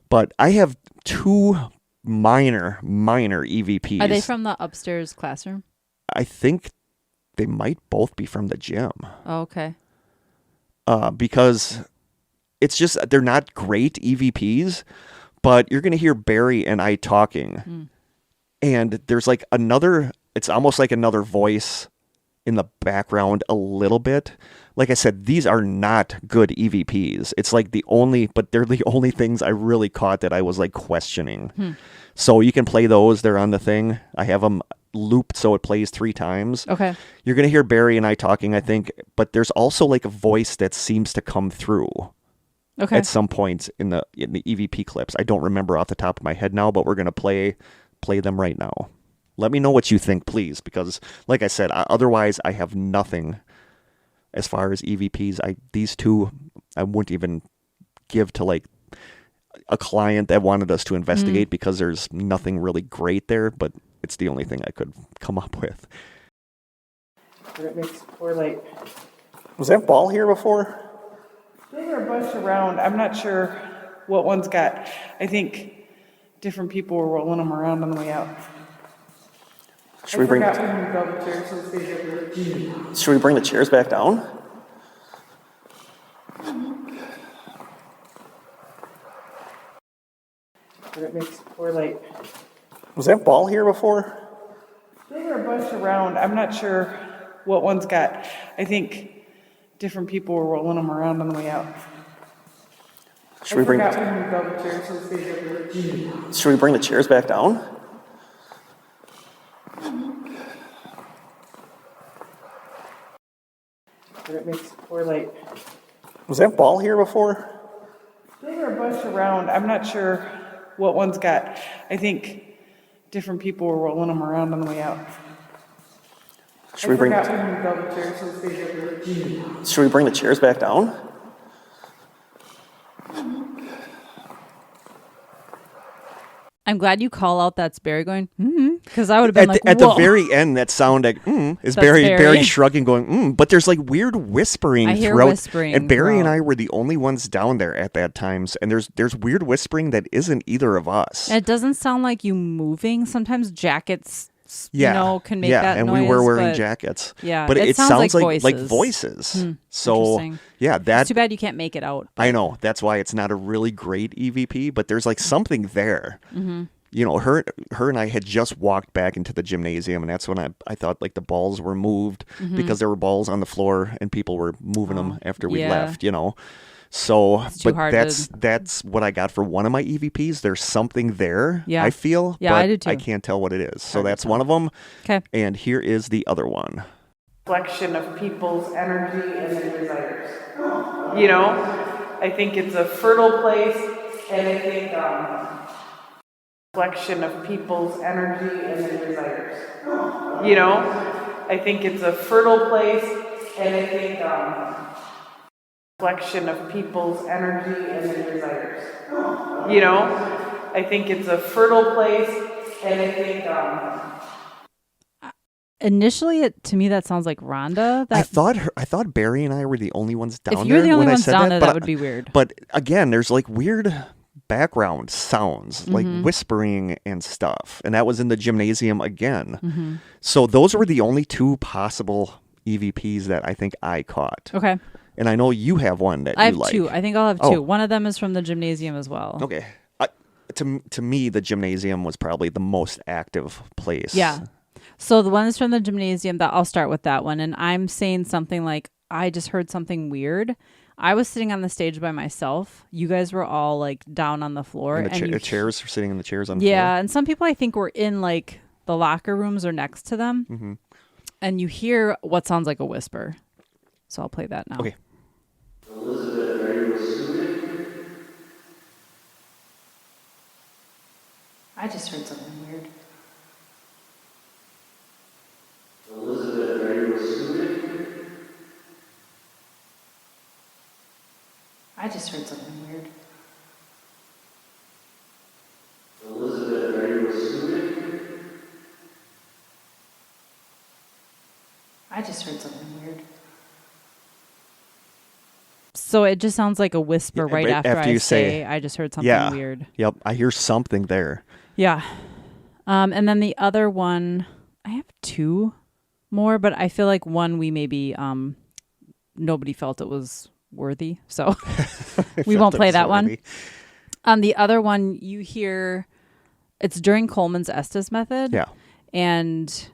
But I have two minor EVPs. Are they from the upstairs classroom? I think they might both be from the gym. Oh, okay. Because it's just, they're not great EVPs, but you're going to hear Barry and I talking. And there's like it's almost like another voice in the background a little bit. Like I said, these are not good EVPs. It's like but they're the only things I really caught that I was like questioning. So you can play those. They're on the thing. I have them looped so it plays 3 times. Okay. You're going to hear Barry and I talking, I think, but there's also like a voice that seems to come through. Okay. At some points in the EVP clips. I don't remember off the top of my head now, but we're going to play them right now. Let me know what you think, please, because like I said, otherwise I have nothing as far as EVPs. These two I wouldn't even give to like a client that wanted us to investigate because there's nothing really great there, but it's the only thing I could come up with. But it makes poor like. Was that ball here before? There were a bunch around. I'm not sure what one's got. I think different people were rolling them around on the way out. Should we bring the chairs back down? But it makes poor like. Was that ball here before? There were a bunch around. I'm not sure what one's got. I think different people were rolling them around on the way out. Should we bring the chairs back down? But it makes poor like. Was that ball here before? There were a bunch around. I'm not sure what one's got. I think different people were rolling them around on the way out. Should we bring the chairs back down? I'm glad you call out that's Barry going, because I would have been At whoa. the very end, that sound like, is That's Barry shrugging going, but there's like weird whispering I hear throughout. whispering And Barry and throughout. I were the only ones down there at that times. And there's weird whispering that isn't either of us. And it doesn't sound like you moving. Sometimes jackets, Yeah. can make that and noise. we were wearing but jackets. Yeah, But it sounds like voices. voices. So, Interesting. yeah, It's that too bad you can't make it out. I know. That's why it's not a really great EVP, but there's like something there. You know, her and I had just walked back into the gymnasium, and that's when I thought like the balls were moved because there were balls on the floor and people were moving them after we yeah. left, you know. So, too but hard that's what I got for one of my EVPs. There's something there, Yeah. I feel, Yeah, but I do too. I can't tell what it is. So Hard to that's tell. one of them. Okay. And here is the other one. Reflection of people's energy and their desires. You know, I think it's a fertile place, and I think reflection of people's energy and their desires. You know, I think it's a fertile place, and I think reflection of people's energy and their desires. You know, I think it's a fertile place, and I think. Initially, to me, that sounds like Rhonda. I thought Barry and I were the only ones down there. If you're the only when I ones said down there, but that would be weird. But again, there's like weird background sounds, like whispering and stuff. And that was in the gymnasium again. So those were the only two possible EVPs that I think I caught. Okay. And I know you have one that I you have like. two. I think I'll have Oh. two. One of them is from the gymnasium as well. Okay. To me, the gymnasium was probably the most active place. Yeah. So the one is from the gymnasium. That I'll start with that one. And I'm saying something like, I just heard something weird. I was sitting on the stage by myself. You guys were all like down on the floor. And and the chairs, sitting in the chairs on the floor. Yeah, and some people I think were in like the locker rooms or next to them. Mm-hmm. And you hear what sounds like a whisper. So I'll play that now. Okay. Elizabeth, are you assuming? I just heard something weird. Elizabeth, are you assuming? I just heard something weird. Elizabeth, are you assuming? I just heard something weird. So it just sounds like a whisper Yeah, right right after after I you say, say- I just heard something Yeah. weird. Yep. I hear something there. Yeah. And then the other one, I have two more, but I feel like one we maybe nobody felt it was worthy. So we won't play that one. The other one you hear, it's during Coleman's Estes Method. Yeah. And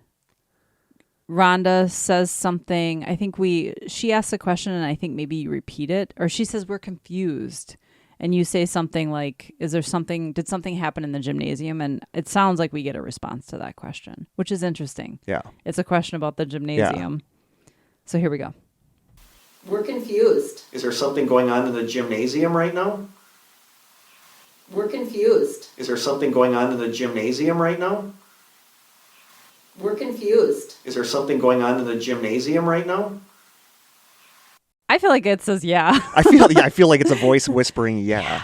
Rhonda says something. I think she asks a question and I think maybe you repeat it. Or she says, we're confused. And you say something like, did something happen in the gymnasium? And it sounds like we get a response to that question, which is interesting. Yeah. It's a question about the gymnasium. So here we go. We're confused. Is there something going on in the gymnasium right now? We're confused. Is there something going on in the gymnasium right now? We're confused. Is there something going on in the gymnasium right now? I feel like it says yeah. I feel like it's a voice whispering yeah.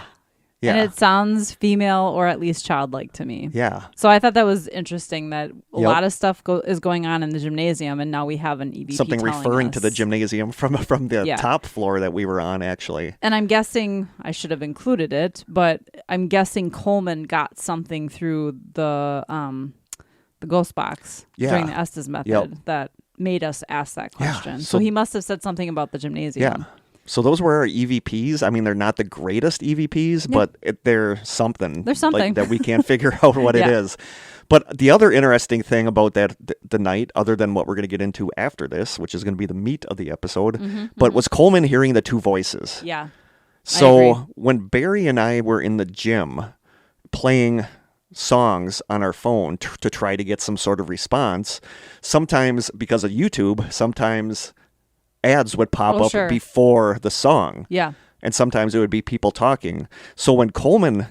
Yeah. And it sounds female or at least childlike to me. Yeah. So I thought that was interesting that a Yep. lot of stuff is going on in the gymnasium, and now we have an EVP Something telling referring to the us. gymnasium from the Yeah. top floor that we were on, actually. And I'm guessing, I should have included it, but I'm guessing Coleman got something through the ghost box Yeah. during the Estes Method Yep. that made us ask that Yeah. question. So So he must have said something about the gymnasium. Yeah. So those were our EVPs. I mean, they're not the greatest EVPs, Yeah. but they're something. They're something. Like, that we can't figure out what it Yeah. is. But the other interesting thing about the night, other than what we're going to get into after this, which is going to be the meat of the episode, but was Coleman hearing the two voices. Yeah. agree. So when Barry and I were in the gym playing songs on our phone to try to get some sort of response, sometimes because of YouTube, sometimes ads would pop up Sure. before the song. Yeah. And sometimes it would be people talking. So when Coleman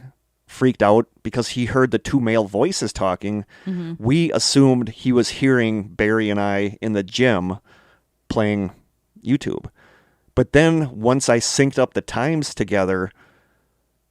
freaked out because he heard the two male voices talking, we assumed he was hearing Barry and I in the gym playing YouTube. But then once I synced up the times together,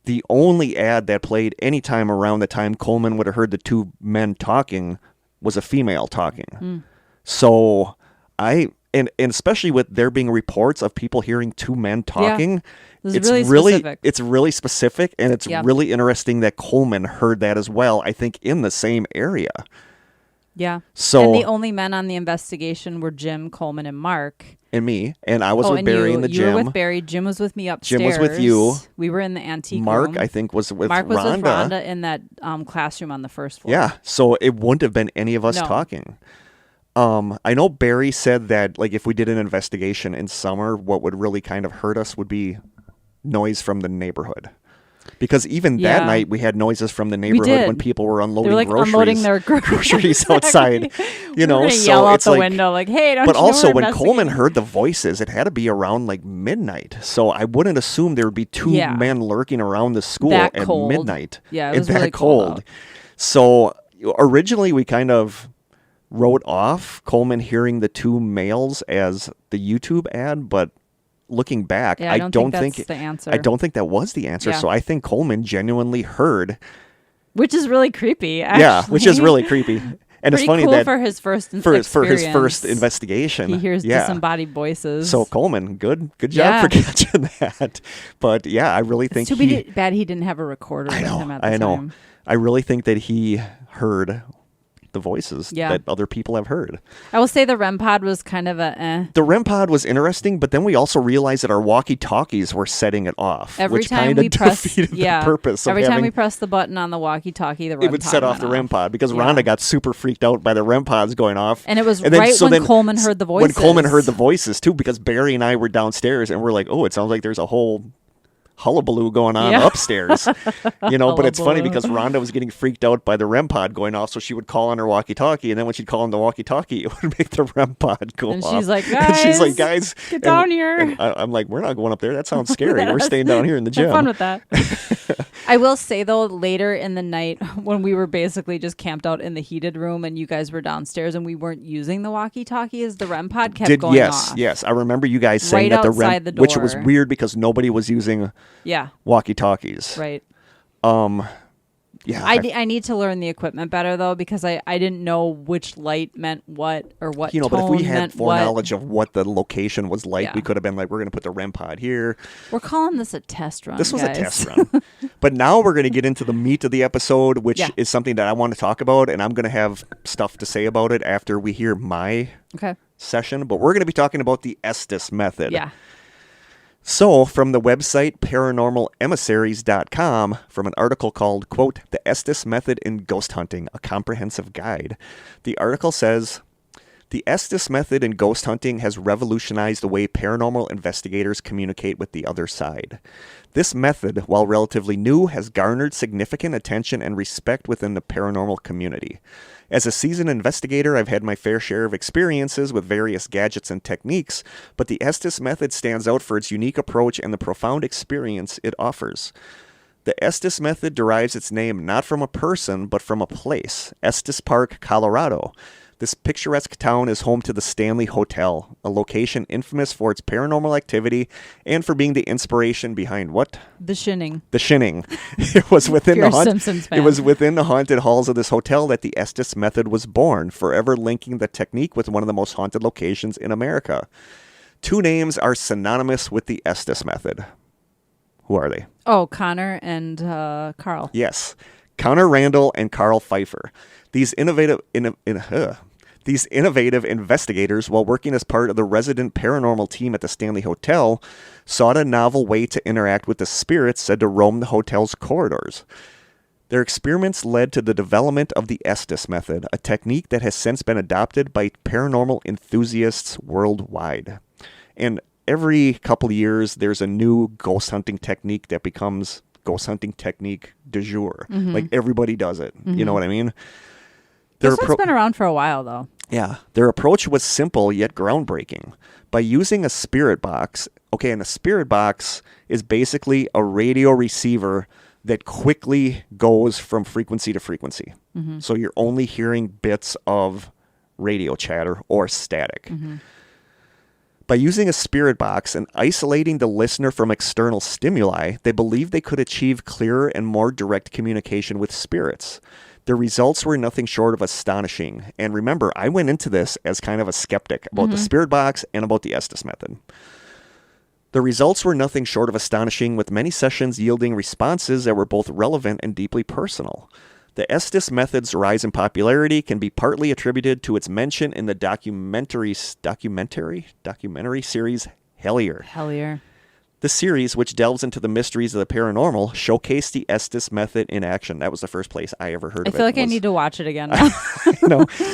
the only ad that played any time around the time Coleman would have heard the two men talking was a female talking. So and especially with there being reports of people hearing two men talking, This is it's really specific. it's really specific, and it's Yeah. really interesting that Coleman heard that as well, I think in the same area. Yeah. So and the only men on the investigation were Jim, Coleman, and Mark. and me, and I was with and Barry you, in the you gym. were with Barry. Jim was with me upstairs. Jim was with you. We were in the antique Mark, room. I think, was with Mark was Rhonda. with Rhonda in that classroom on the first floor. Yeah, so it wouldn't have been any of us No. talking. I know Barry said that, like, if we did an investigation in summer, what would really kind of hurt us would be noise from the neighborhood. Because even that Yeah. night, we had noises from the neighborhood did. when people were They unloading were like groceries. unloading their groceries outside. You know, We're gonna so yell out it's the like, window like, "Hey, don't but you know also we're when Coleman investigating?" heard the voices, it had to be around like midnight. So I wouldn't assume there would be two Yeah. men lurking around the school That at cold. midnight. Yeah, it and was that really cold out. So originally we kind of wrote off Coleman hearing the two males as the YouTube ad, but looking back, Yeah, I don't think that's the answer. I don't think that was the answer. Yeah. So I think Coleman genuinely heard. Which is really creepy. Actually. Yeah, which is really creepy. And it's Pretty funny cool that for his first for his experience. first investigation, He hears yeah. disembodied voices. So Coleman, good job Yeah. for catching that. But yeah, I really think it's too bad he didn't have a recorder I with know, him at the I know. time. I really think that he heard the voices Yeah. that other people have heard. I will say the REM pod was kind of a The REM pod was interesting, but then we also realized that our walkie-talkies were setting it off, every which time kind we of press defeated yeah the purpose of every time having... we press the button on the walkie-talkie, the REM it would pod set off went the REM pod because Yeah. Rhonda got super freaked out by the REM pods going off. And it was then- right so when then Coleman heard the voices. When Coleman heard the voices, too, because Barry and I were downstairs, and we're like, oh, it sounds like there's a whole hullabaloo going on Yeah. upstairs. But it's funny Hullabaloo. because Rhonda was getting freaked out by the REM pod going off, so she would call on her walkie-talkie, and then when she'd call on the walkie-talkie, it would make the REM pod go And off. she's like, And she's like, "Guys, guys, get down here." And I'm like, we're not going up there. That sounds scary. We're staying down here in the gym. Have fun with that. I will say though, later in the night when we were basically just camped out in the heated room and you guys were downstairs and we weren't using the walkie-talkies, the REM pod kept going yes, off. yes. I remember you guys saying Right that the REM, outside the which was door. weird because nobody was using Yeah, walkie-talkies. right. Yeah, I need to learn the equipment better though because I didn't know which light meant what or what but if tone we had meant foreknowledge of what the location was like, Yeah. we could have been like, we're going to put the REM pod here. We're calling this a test run. This was guys. a test run. But now we're going to get into the meat of the episode, which Yeah. is something that I want to talk about, and I'm going to have stuff to say about it after we hear my Okay. session. But we're going to be talking about the Estes Method. Yeah. So, from the website paranormalemissaries.com, from an article called, quote, The Estes Method in Ghost Hunting, a Comprehensive Guide, the article says, the Estes Method in ghost hunting has revolutionized the way paranormal investigators communicate with the other side. This method, while relatively new, has garnered significant attention and respect within the paranormal community. As a seasoned investigator, I've had my fair share of experiences with various gadgets and techniques, but the Estes Method stands out for its unique approach and the profound experience it offers. The Estes Method derives its name not from a person, but from a place, Estes Park, Colorado. This picturesque town is home to the Stanley Hotel, a location infamous for its paranormal activity and for being the inspiration behind what? The shinning. The Shinning. It was within You're the a Simpsons fan. It was within the haunted halls of this hotel that the Estes Method was born, forever linking the technique with one of the most haunted locations in America. Two names are synonymous with the Estes Method. Who are they? Oh, Connor and Carl. Yes, Connor Randall and Carl Pfeiffer. These innovative investigators, while working as part of the resident paranormal team at the Stanley Hotel, sought a novel way to interact with the spirits said to roam the hotel's corridors. Their experiments led to the development of the Estes Method, a technique that has since been adopted by paranormal enthusiasts worldwide. And every couple of years, there's a new ghost hunting technique that becomes ghost hunting technique du jour. Like everybody does it. You know what I mean? This one's been around for a while, though. Yeah. Their approach was simple yet groundbreaking. By using a spirit box, and a spirit box is basically a radio receiver that quickly goes from frequency to frequency. So you're only hearing bits of radio chatter or static. By using a spirit box and isolating the listener from external stimuli, they believed they could achieve clearer and more direct communication with spirits. The results were nothing short of astonishing. And remember, I went into this as kind of a skeptic about the spirit box and about the Estes Method. The results were nothing short of astonishing, with many sessions yielding responses that were both relevant and deeply personal. The Estes Method's rise in popularity can be partly attributed to its mention in the documentary series Hellier. Hellier. The series, which delves into the mysteries of the paranormal, showcased the Estes Method in action. That was the first place I ever heard I of it. feel like I need to watch it again.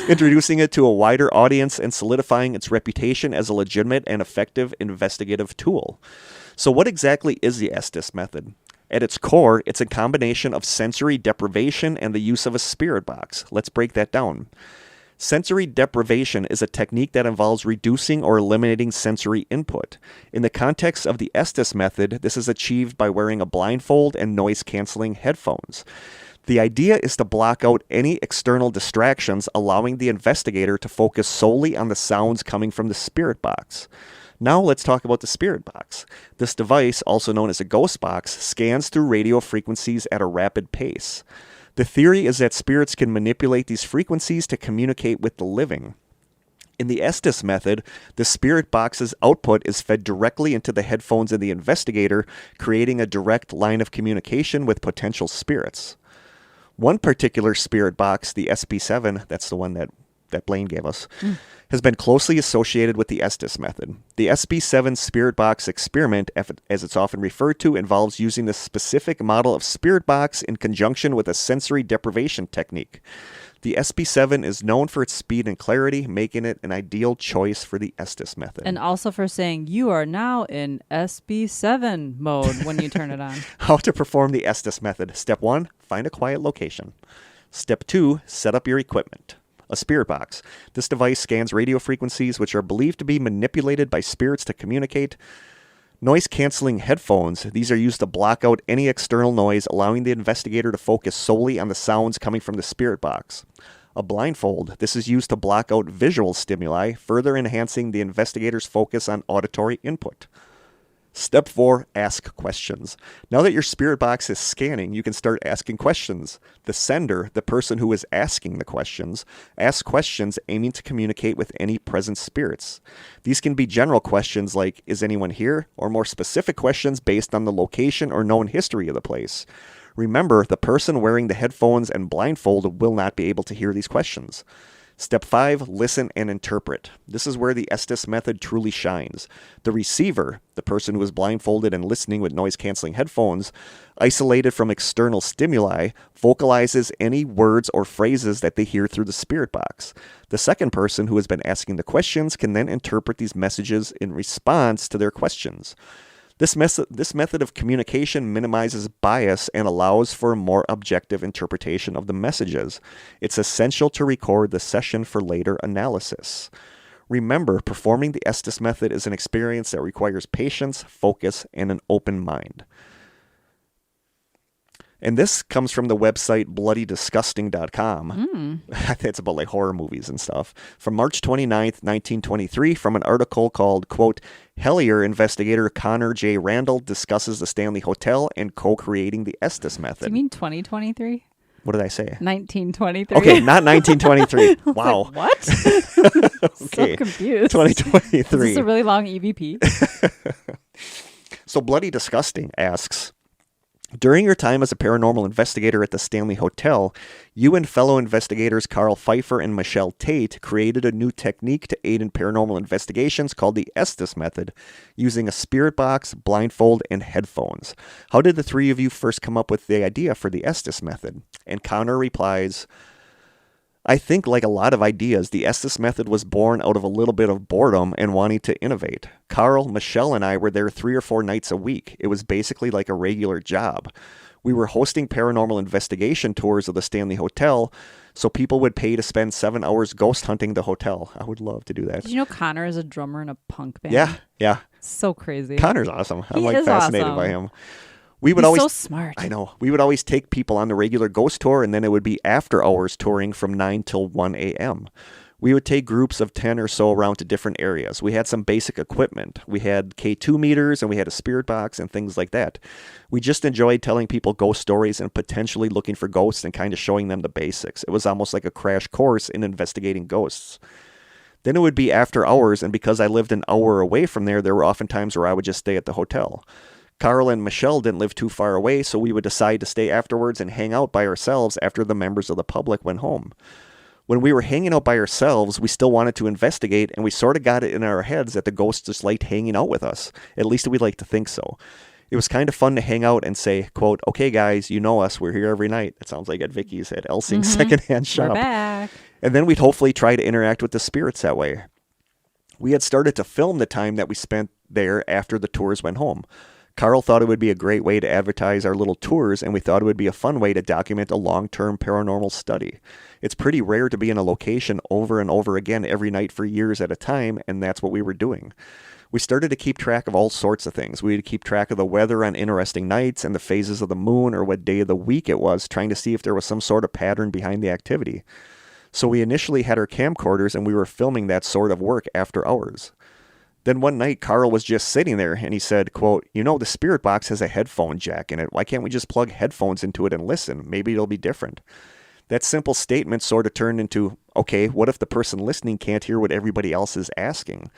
Introducing it to a wider audience and solidifying its reputation as a legitimate and effective investigative tool. So what exactly is the Estes Method? At its core, it's a combination of sensory deprivation and the use of a spirit box. Let's break that down. Sensory deprivation is a technique that involves reducing or eliminating sensory input. In the context of the Estes Method, this is achieved by wearing a blindfold and noise-canceling headphones. The idea is to block out any external distractions, allowing the investigator to focus solely on the sounds coming from the spirit box. Now let's talk about the spirit box. This device, also known as a ghost box, scans through radio frequencies at a rapid pace. The theory is that spirits can manipulate these frequencies to communicate with the living. In the Estes Method, the spirit box's output is fed directly into the headphones of the investigator, creating a direct line of communication with potential spirits. One particular spirit box, the SP7, that's the one that Blaine gave us, has been closely associated with the Estes Method. The SP7 spirit box experiment, as it's often referred to, involves using the specific model of spirit box in conjunction with a sensory deprivation technique. The SP7 is known for its speed and clarity, making it an ideal choice for the Estes Method. And also for saying you are now in SB7 mode when you turn it on. How to perform the Estes Method. Step 1, find a quiet location. Step 2, set up your equipment. A spirit box. This device scans radio frequencies which are believed to be manipulated by spirits to communicate. Noise-canceling headphones. These are used to block out any external noise, allowing the investigator to focus solely on the sounds coming from the spirit box. A blindfold. This is used to block out visual stimuli, further enhancing the investigator's focus on auditory input. Step 4, ask questions. Now that your spirit box is scanning, you can start asking questions. The sender, the person who is asking the questions, asks questions aiming to communicate with any present spirits. These can be general questions like, is anyone here? Or more specific questions based on the location or known history of the place. Remember, the person wearing the headphones and blindfold will not be able to hear these questions. Step 5, listen and interpret. This is where the Estes Method truly shines. The receiver, the person who is blindfolded and listening with noise-canceling headphones, isolated from external stimuli, vocalizes any words or phrases that they hear through the spirit box. The second person who has been asking the questions can then interpret these messages in response to their questions. This method of communication minimizes bias and allows for a more objective interpretation of the messages. It's essential to record the session for later analysis. Remember, performing the Estes Method is an experience that requires patience, focus, and an open mind. And this comes from the website bloodydisgusting.com. It's about like horror movies and stuff. From March 29th, 1923, from an article called, quote, Hellier investigator Connor J. Randall discusses the Stanley Hotel and co-creating the Estes Method. Do you mean 2023? What did I say? 1923. Okay, not 1923. Wow. Like, what? Okay. So confused. 2023. Is this a really long EVP? So Bloody Disgusting asks, during your time as a paranormal investigator at the Stanley Hotel, you and fellow investigators Carl Pfeiffer and Michelle Tate created a new technique to aid in paranormal investigations called the Estes Method, using a spirit box, blindfold, and headphones. How did the three of you first come up with the idea for the Estes Method? And Connor replies, I think, like a lot of ideas, the Estes Method was born out of a little bit of boredom and wanting to innovate. Carl, Michelle, and I were there 3 or 4 nights a week. It was basically like a regular job. We were hosting paranormal investigation tours of the Stanley Hotel, so people would pay to spend 7 hours ghost hunting the hotel. I would love to do that. Did you know Connor is a drummer in a punk band? Yeah. So crazy. Connor's awesome. I'm He is fascinated awesome. by him. We would He's always so smart. I know. We would always take people on the regular ghost tour, and then it would be after hours touring from 9 till 1 a.m. We would take groups of 10 or so around to different areas. We had some basic equipment. We had K2 meters, and we had a spirit box and things like that. We just enjoyed telling people ghost stories and potentially looking for ghosts and kind of showing them the basics. It was almost like a crash course in investigating ghosts. Then it would be after hours, and because I lived an hour away from there were often times where I would just stay at the hotel. Carl and Michelle didn't live too far away, so we would decide to stay afterwards and hang out by ourselves after the members of the public went home. When we were hanging out by ourselves, we still wanted to investigate, and we sort of got it in our heads that the ghosts just liked hanging out with us. At least we'd like to think so. It was kind of fun to hang out and say, quote, okay, guys, you know us. We're here every night. It sounds like at Vicky's at Elsing's secondhand shop. We're back. And then we'd hopefully try to interact with the spirits that way. We had started to film the time that we spent there after the tours went home. Carl thought it would be a great way to advertise our little tours, and we thought it would be a fun way to document a long-term paranormal study. It's pretty rare to be in a location over and over again every night for years at a time, and that's what we were doing. We started to keep track of all sorts of things. We would keep track of the weather on interesting nights and the phases of the moon or what day of the week it was, trying to see if there was some sort of pattern behind the activity. So we initially had our camcorders, and we were filming that sort of work after hours. Then one night, Carl was just sitting there, and he said, quote, you know, the spirit box has a headphone jack in it. Why can't we just plug headphones into it and listen? Maybe it'll be different. That simple statement sort of turned into, okay, what if the person listening can't hear what everybody else is asking?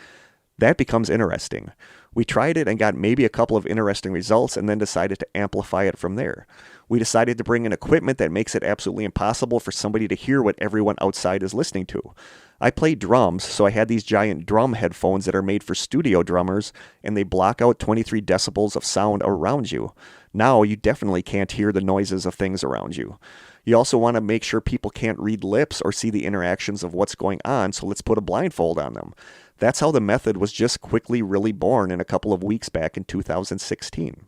That becomes interesting. We tried it and got maybe a couple of interesting results and then decided to amplify it from there. We decided to bring in equipment that makes it absolutely impossible for somebody to hear what everyone outside is listening to. I play drums, so I had these giant drum headphones that are made for studio drummers, and they block out 23 decibels of sound around you. Now you definitely can't hear the noises of things around you. You also want to make sure people can't read lips or see the interactions of what's going on, so let's put a blindfold on them. That's how the method was just quickly really born in a couple of weeks back in 2016.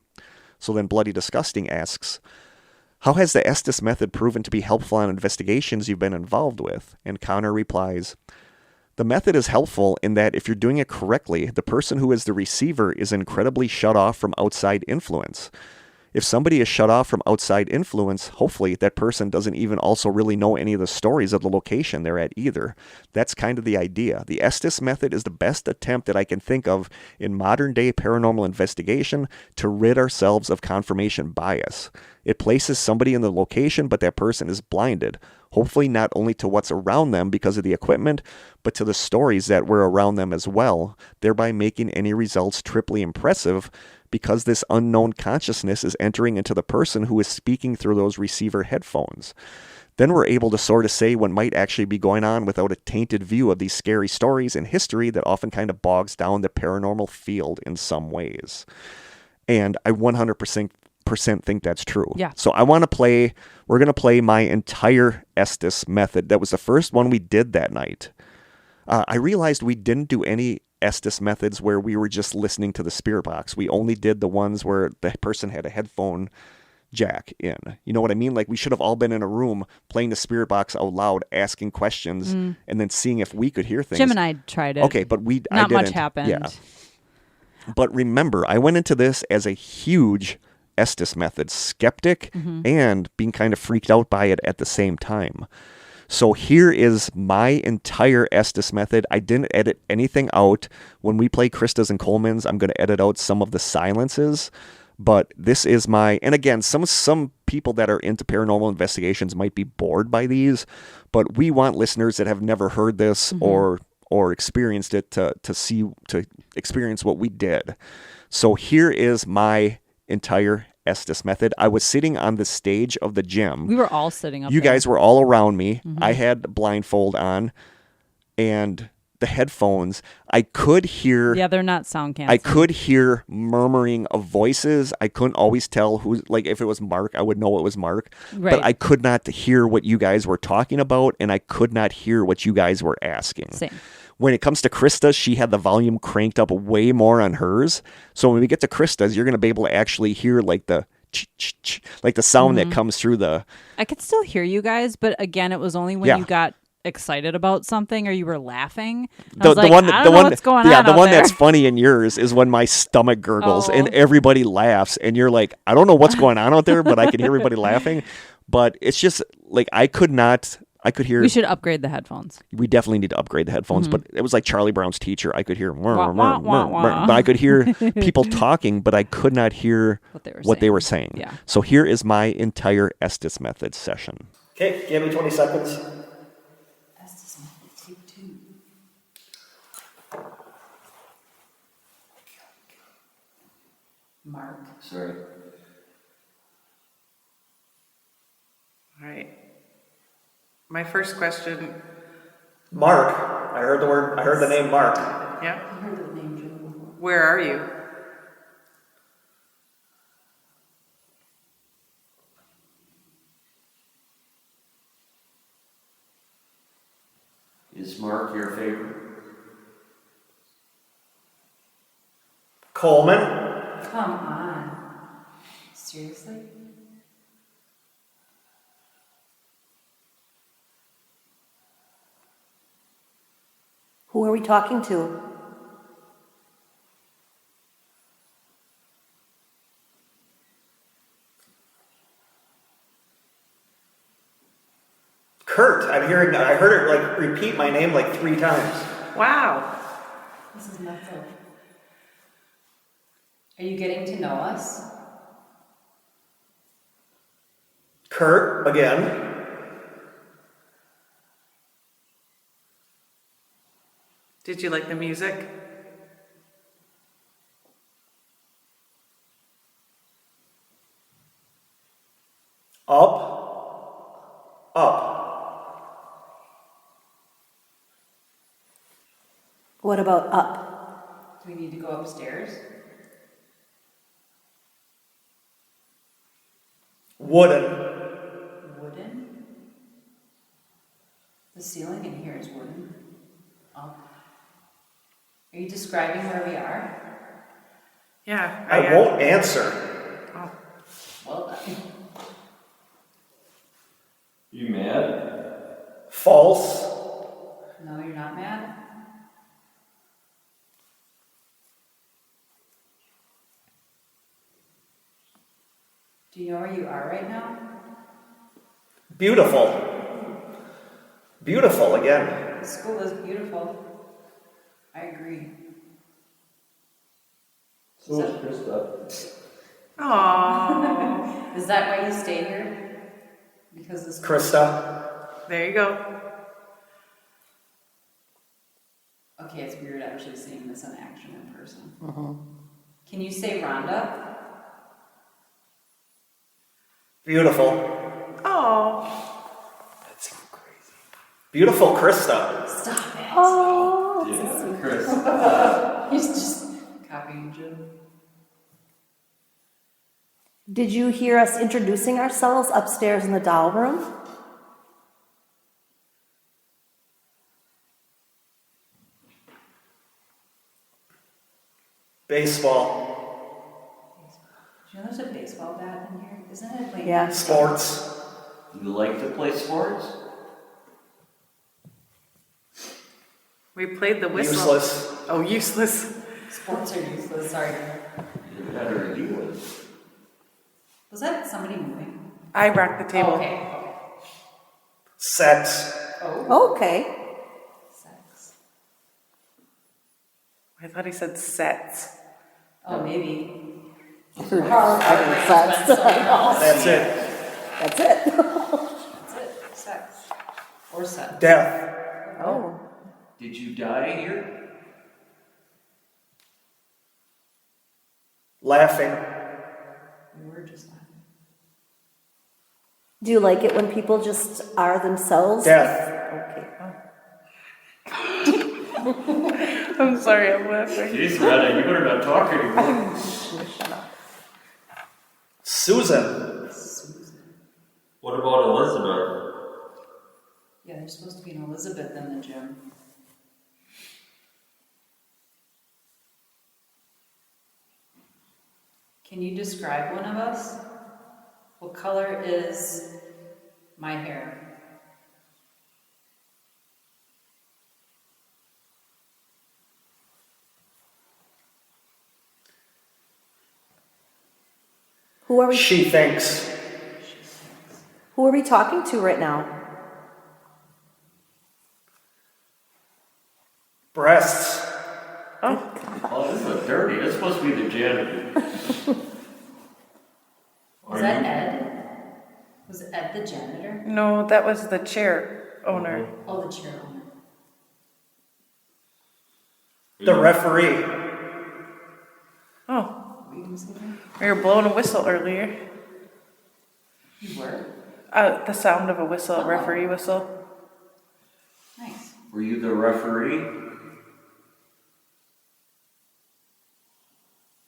So then Bloody Disgusting asks, how has the Estes Method proven to be helpful on investigations you've been involved with? And Connor replies, the method is helpful in that if you're doing it correctly, the person who is the receiver is incredibly shut off from outside influence. If somebody is shut off from outside influence, hopefully that person doesn't even also really know any of the stories of the location they're at either. That's kind of the idea. The Estes Method is the best attempt that I can think of in modern day paranormal investigation to rid ourselves of confirmation bias. It places somebody in the location, but that person is blinded. Hopefully not only to what's around them because of the equipment, but to the stories that were around them as well, thereby making any results triply impressive because this unknown consciousness is entering into the person who is speaking through those receiver headphones. Then we're able to sort of say what might actually be going on without a tainted view of these scary stories and history that often kind of bogs down the paranormal field in some ways. And I 100% think that's true. Yeah. So we're going to play my entire Estes Method. That was the first one we did that night. I realized we didn't do any Estes methods where we were just listening to the spirit box. We only did the ones where the person had a headphone jack in. You know what I mean? Like we should have all been in a room playing the spirit box out loud, asking questions, and then seeing if we could hear things. Jim and I tried it. Okay, but I not didn't. much happened. Yeah. But remember, I went into this as a huge Estes Method skeptic and being kind of freaked out by it at the same time. So here is my entire Estes Method. I didn't edit anything out. When we play Krista's and Coleman's, I'm going to edit out some of the silences. But this is and again, some people that are into paranormal investigations might be bored by these, but we want listeners that have never heard this or experienced it to experience what we did. So here is my entire Estes Method. I was sitting on the stage of the gym. We were all sitting up You there. guys were all around me. I had blindfold on and the headphones. I could hear... Yeah, they're not sound canceling. I could hear murmuring of voices. I couldn't always tell who... Like, if it was Mark, I would know it was Mark. Right. But I could not hear what you guys were talking about, and I could not hear what you guys were asking. Same. When it comes to Krista, she had the volume cranked up way more on hers. So when we get to Krista's, you're going to be able to actually hear like the like the sound that comes through the... I could still hear you guys, but again, it was only when you got excited about something or you were laughing. I was like, I don't know what's going on the out one there. that's funny in yours is when my stomach gurgles and everybody laughs and you're like, I don't know what's going on out there, but I can hear everybody laughing. But it's just like I could hear... We should upgrade the headphones. We definitely need to upgrade the headphones, but it was like Charlie Brown's teacher. I could hear, Wah, wah, wah, wah. but I could hear people talking, but I could not hear what they were saying. Yeah. So here is my entire Estes Method session. Okay, give me 20 seconds. Estes Method, take 2. Mark. Sorry. All right. My first question. Mark. I heard the name Mark. Yeah. I heard the name Jim before. Where are you? Is Mark your favorite? Coleman. Come on. Seriously? Who are we talking to? Kurt. I heard it like repeat my name like 3 times. Wow. This is nuts. Are you getting to know us? Kurt again. Did you like the music? Up. Up. What about up? Do we need to go upstairs? Wooden. Wooden? The ceiling in here is wooden. Up. Are you describing where we are? Yeah. I won't answer. Oh. Well done. You mad? False. No, you're not mad? Do you know where you are right now? Beautiful. Beautiful again. The school is beautiful. I agree. So is Krista. Aww. Is that why you stay here? Because this Krista. There you go. Okay, it's weird actually seeing this in action in person. Can you say Rhonda? Beautiful. Oh. That's so crazy. Beautiful Krista. Stop it. Oh, Yeah, Chris. He's just copying Jim. did you hear us introducing ourselves upstairs in the doll room? Baseball. Do you know there's a baseball bat in here? Isn't it like Yeah. Sports. You like to play sports? We played the whistle. Useless. Oh, useless. sports are useless? Sorry. Either that or you would. Was that somebody moving? I rocked the table. Oh, okay. Sex. Oh. Okay. Sex. I thought he said sets. Oh, maybe. That's That's it. it. That's it. Sex. Or sex. Death. Oh. Did you die here? Laughing. We were just laughing. Do you like it when people just are themselves? Death. Okay. I'm sorry, I'm laughing. Jeez, Retta, you better not talk anymore. Shut up. Susan. What about Elizabeth? Yeah, there's supposed to be an Elizabeth in the gym. Can you describe one of us? What color is my hair? Who are we? She thinks. Who are we talking to right now? Breasts. Oh, this is dirty. That's supposed to be the janitor. Was that Ed? Was Ed the janitor? No, that was the chair owner. Oh, the chair owner. The referee. Oh, Were you gonna say that? we were blowing a whistle earlier. You were? The sound of a whistle, a referee whistle. Nice. Were you the referee?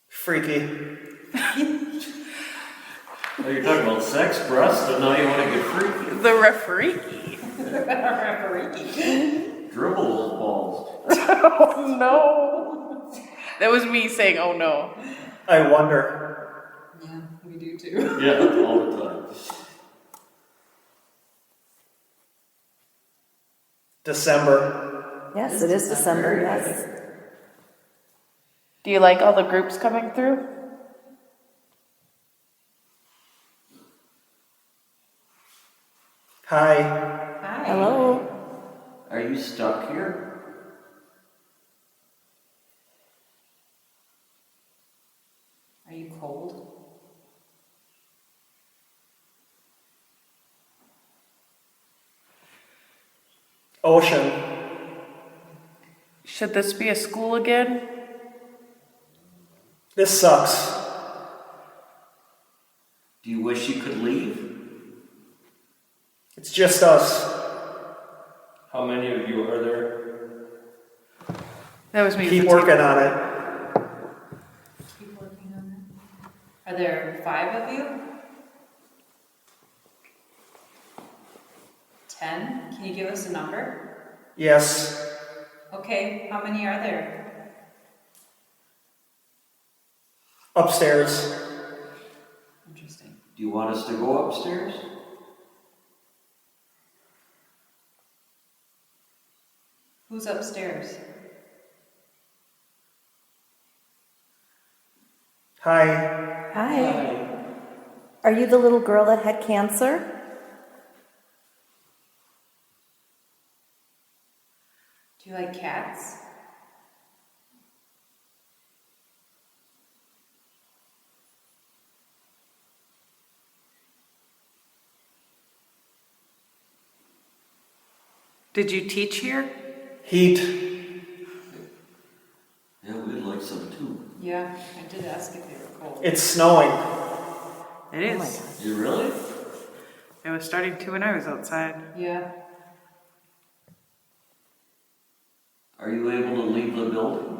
Freaky. Oh, you're talking about sex, breasts, and now you want to get freaky. The referee. Referee. Dribble those balls. Oh no. That was me saying, oh no. I wonder. Yeah, we do too. Yeah, all the time. December. Yes, it is December, yes. Do you like all the groups coming through? Hi. Hi. Hello. Are you stuck here? Are you cold? Ocean. Should this be a school again? This sucks. Do you wish you could leave? It's just us. How many of you are there? That was me. Keep working on it. Keep working on that. Are there 5 of you? 10? Can you give us a number? Yes. Okay, how many are there? Upstairs. Interesting. Do you want us to go upstairs? Who's upstairs? Hi. Hi. Are you the little girl that had cancer? Do you like cats? Did you teach here? Heat. Yeah, we'd like some too. Yeah, I did ask if they were cold. It's snowing. It is. You really? It was starting to when I was outside. Yeah. Are you able to leave the building?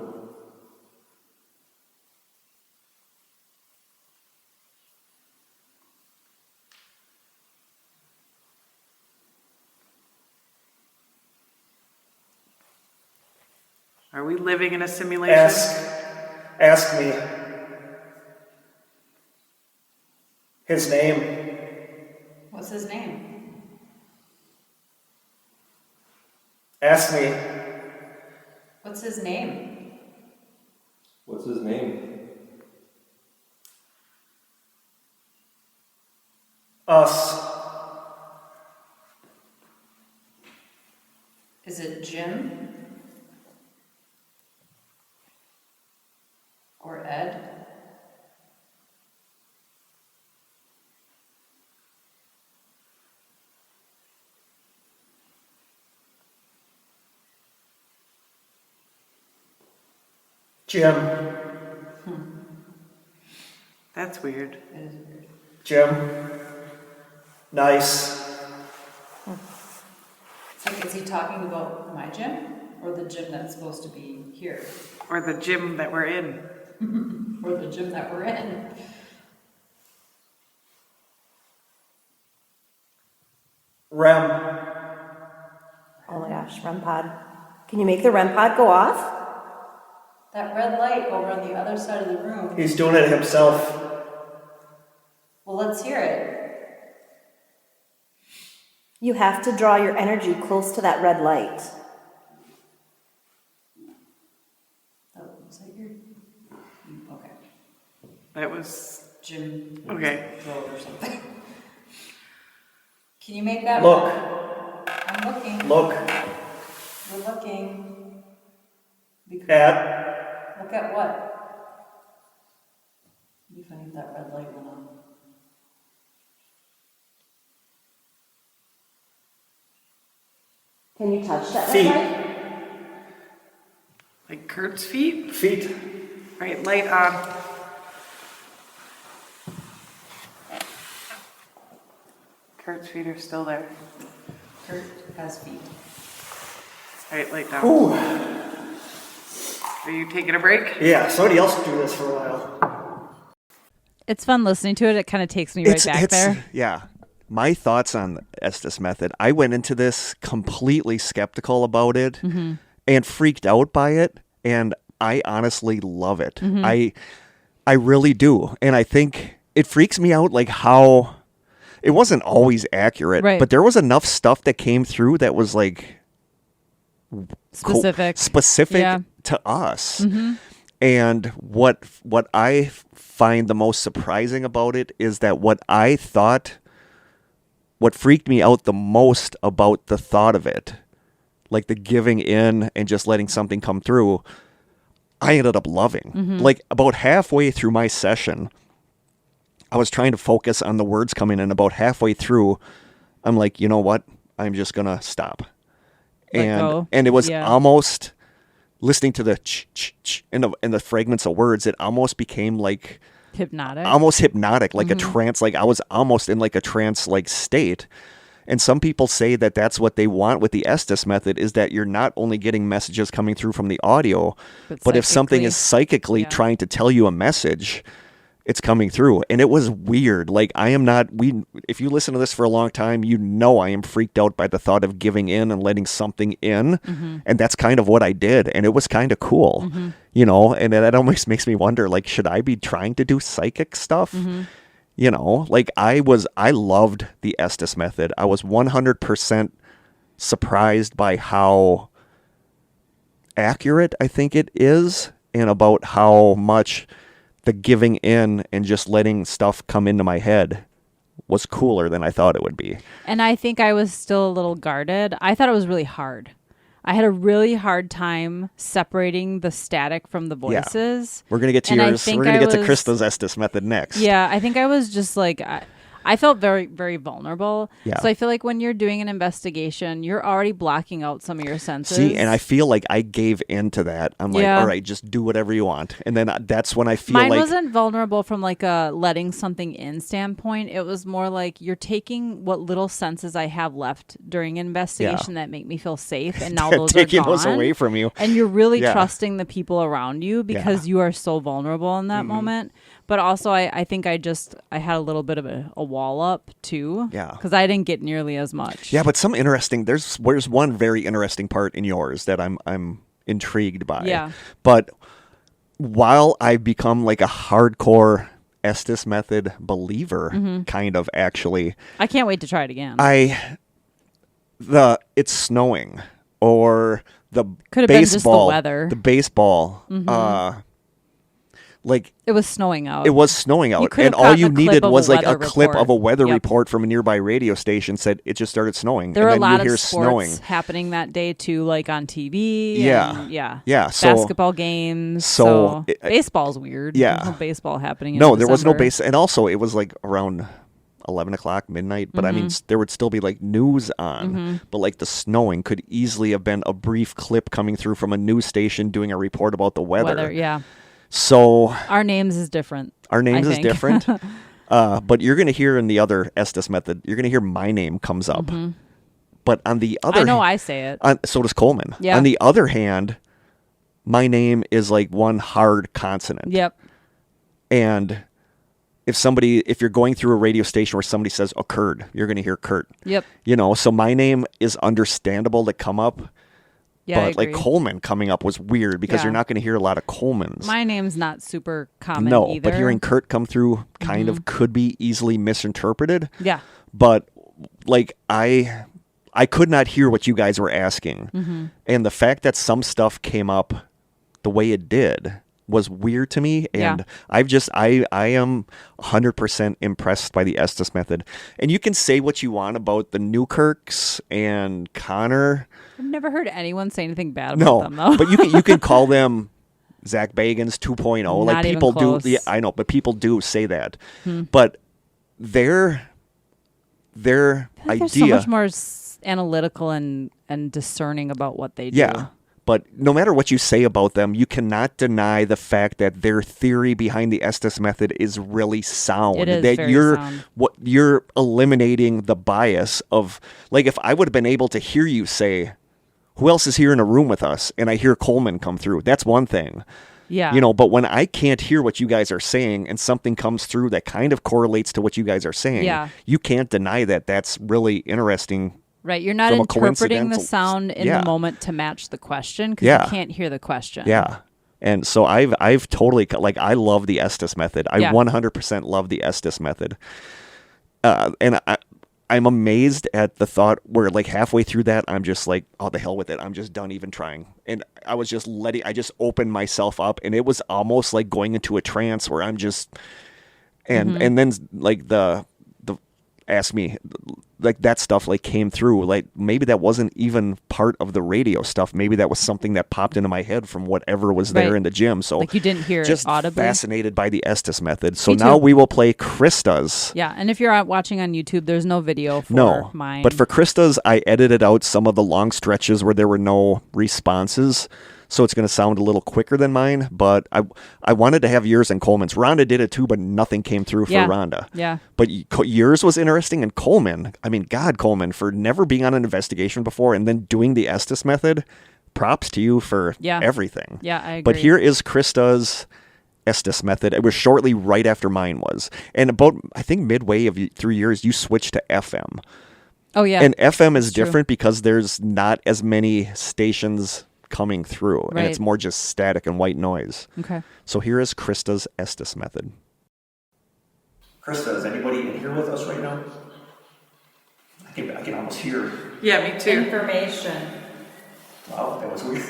Are we living in a simulation? Ask me. His name. What's his name? Ask me. What's his name? What's his name? Us. Is it Jim? Or Ed? Jim. That's weird. It is weird. Jim. Nice. It's like, is he talking about my gym? Or the gym that's supposed to be here? Or the gym that we're in. Or the gym that we're in? REM. Oh my gosh, REM pod. Can you make the REM pod go off? That red light over on the other side of the room. He's doing it himself. Well, let's hear it. You have to draw your energy close to that red light. Oh, was that your... Okay. That was Jim. okay. Throat or something. Can you make that Look. work? I'm looking. Look. We're looking. Because At. look at what? Be funny if that red light went on. Can you touch that Feet. red light? Like Kurt's feet? Feet. Right, light on. Kurt's feet are still there. Kurt has feet. Right, light down. Ooh. Are you taking a break? Yeah, somebody else do this for a while. It's fun listening to it. It kind of takes me right back there. Yeah. My thoughts on the Estes Method. I went into this completely skeptical about it and freaked out by it, and I honestly love it. I really do. And I think it freaks me out like how it wasn't always accurate, Right. but there was enough stuff that came through that was like specific Yeah. to us. And what I find the most surprising about it is that what freaked me out the most about the thought of it, like the giving in and just letting something come through, I ended up loving. Like about halfway through my session, I was trying to focus on the words coming in. About halfway through, I'm like, you know what? I'm just going to stop. Let go. And it was Yeah. almost listening to the ch and the fragments of words. It almost became like Hypnotic. almost hypnotic, like a trance. Like I was almost in like a trance like state. And some people say that that's what they want with the Estes method, is that you're not only getting messages coming through from the audio, but if something is psychically trying to tell you a message, it's coming through. And it was weird. Like, if you listen to this for a long time, you know I am freaked out by the thought of giving in and letting something in. And that's kind of what I did. And it was kind of cool, you know, and that almost makes me wonder, like, should I be trying to do psychic stuff? You know, like I loved the Estes method. I was 100% surprised by how accurate I think it is, and about how much the giving in and just letting stuff come into my head was cooler than I thought it would be. And I think I was still a little guarded. I thought it was really hard. I had a really hard time separating the static from the voices. We're going to get to yours. We're going to get to Krista's Estes method next. Yeah, I think I was just like, I felt very, very vulnerable. Yeah. So I feel like when you're doing an investigation, you're already blocking out some of your senses. See, and I feel like I gave in to that. I'm like, all right, just do whatever you want. And then that's when I feel Mine like... Mine wasn't vulnerable from like a letting something in standpoint. It was more like you're taking what little senses I have left during investigation that make me feel safe, and now those are taking gone. those away from you. And you're really trusting the people around you because you are so vulnerable in that moment. But also, I think I had a little bit of a wall up too. Yeah. Because I didn't get nearly as much. Yeah, but there's one very interesting part in yours that I'm intrigued by. Yeah. But while I've become like a hardcore Estes method believer, kind of actually, I can't wait to try it again. it's snowing, or the could have baseball, been just the weather. The baseball, like it was snowing out. It was snowing out, and all you needed was like a clip of a weather report from a nearby radio station said it just started snowing. There were and a lot you hear of sports snowing happening that day too, like on TV. Yeah. So, basketball games. So baseball's weird. Yeah, there's no baseball happening. No, there was no base, and also it was like around 11 o'clock midnight. But I mean, there would still be like news on. But like the snowing could easily have been a brief clip coming through from a news station doing a report about the weather. Yeah. So our names is different. But you're going to hear in the other Estes method, you're going to hear my name comes up. But on the other, I know I say it. So does Coleman. Yeah. On the other hand, my name is like one hard consonant. Yep. And if you're going through a radio station where somebody says occurred, you're going to hear Kurt. Yep. You know, so my name is understandable to come up. Yeah, but like Coleman coming up was weird because you're not going to hear a lot of Colemans. My name's not super common either. But hearing Kurt come through kind of could be easily misinterpreted. Yeah. But like I could not hear what you guys were asking. And the fact that some stuff came up the way it did was weird to me, and I am 100% impressed by the Estes method. And you can say what you want about the Newkirks and Connor. I've never heard anyone say anything bad about them, though. But you can call them Zach Bagans 2.0. Not like people even close. do. Yeah, I know, but people do say that. But their idea. They're so much more analytical and discerning about what they do. Yeah. But no matter what you say about them, you cannot deny the fact that their theory behind the Estes method is really sound. It is that very sound. You're eliminating the bias of, like, if I would have been able to hear you say, who else is here in a room with us? And I hear Coleman come through. That's one thing. Yeah. You know, but when I can't hear what you guys are saying and something comes through that kind of correlates to what you guys are saying, you can't deny that that's really interesting. Right, you're not interpreting the sound in the moment to match the question because you can't hear the question. Yeah, and so I've totally, like, I love the Estes method. I 100% love the Estes method. And I'm amazed at the thought where, like, halfway through that, I'm just like, oh, the hell with it. I'm just done even trying. And I just opened myself up, and it was almost like going into a trance where I'm just, and then like the ask me, like, that stuff like came through, like maybe that wasn't even part of the radio stuff. Maybe that was something that popped into my head from whatever was there in the gym. So like you didn't hear just it audibly. Fascinated by the Estes method. So now we will play Krista's. Yeah, and if you're watching on YouTube, there's no video for mine. But for Krista's, I edited out some of the long stretches where there were no responses. so it's going to sound a little quicker than mine. But I wanted to have yours and Coleman's. Rhonda did it too, but nothing came through for Rhonda. Yeah. But yours was interesting, and Coleman, I mean, God, Coleman, for never being on an investigation before and then doing the Estes method, props to you for everything. Yeah, I agree. But here is Krista's Estes method. It was shortly right after mine was. And about, I think, midway of 3 years, you switched to FM. Oh, yeah. And FM is That's true. different because there's not as many stations coming through. Right. And it's more just static and white noise. Okay. So here is Krista's Estes method. Krista, is anybody in here with us right now? I can almost hear. Yeah, me too. Information. Wow, that was weird.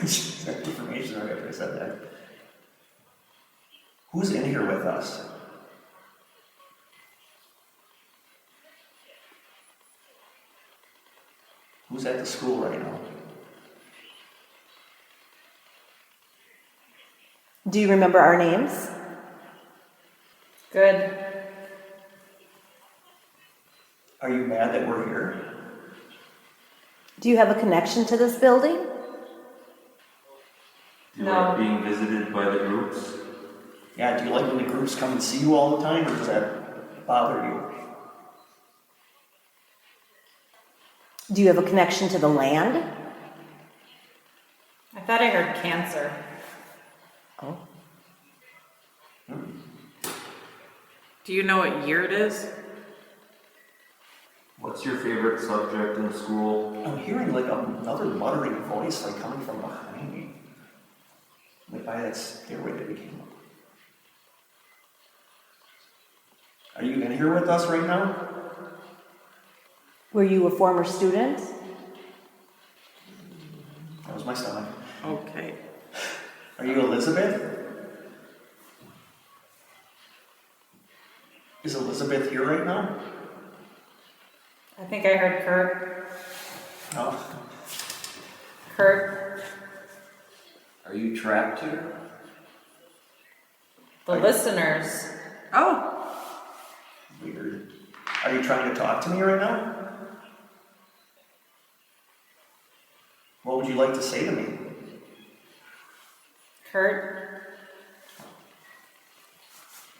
Information right after I said that. Who's in here with us? Who's at the school right now? Do you remember our names? Good. Are you mad that we're here? Do you have a connection to this building? Do you like being visited by the groups? Yeah, do you like when the groups come and see you all the time, or does that bother you? Do you have a connection to the land? I thought I heard cancer. Oh. Do you know what year it is? What's your favorite subject in school? I'm hearing like another muttering voice like coming from behind me. Like by that stairway that we came up. Are you in here with us right now? Were you a former student? That was my stomach. Okay. Are you Elizabeth? Is Elizabeth here right now? I think I heard Kurt. No. Kurt. Are you trapped here? The listeners. Oh, Weird. Are you trying to talk to me right now? What would you like to say to me? Kurt.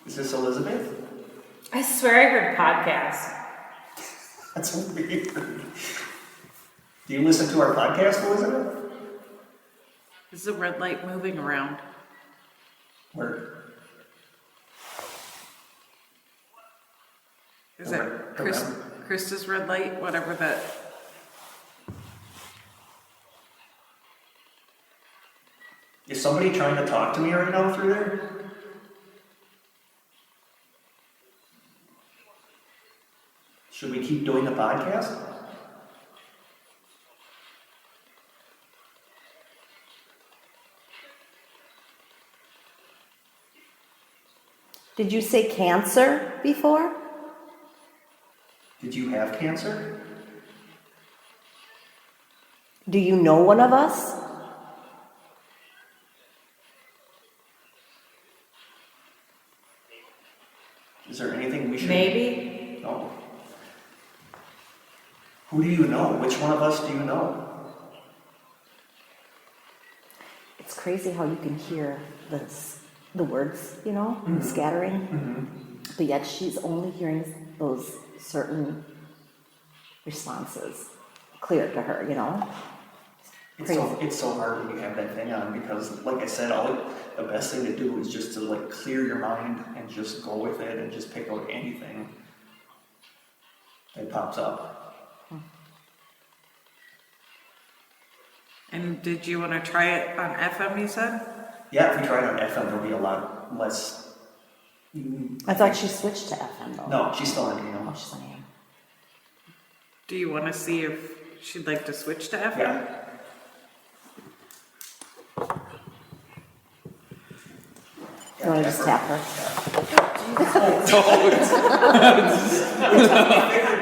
Is this Elizabeth? I swear I heard podcast. That's weird. Do you listen to our podcast, Elizabeth? is the red light moving around? Where? Is it Krista's red light? Whatever that. Is somebody trying to talk to me right now through there? Should we keep doing the podcast? Did you say cancer before? Did you have cancer? Do you know one of us? Is there anything we should... Maybe. No. Who do you know? Which one of us do you know? It's crazy how you can hear the words, you know, scattering. But yet she's only hearing those certain responses clear to her, you know? It's so hard when you have that thing on because, like I said, the best thing to do is just to like clear your mind and just go with it and just pick out anything that pops up. And did you want to try it on FM, you said? Yeah, if we try it on FM, there'll be a lot less. I thought she switched to FM though. No, she's still on Oh, AM. she's on AM. Do you want to see if she'd like to switch to FM? Yeah. You want to just tap her?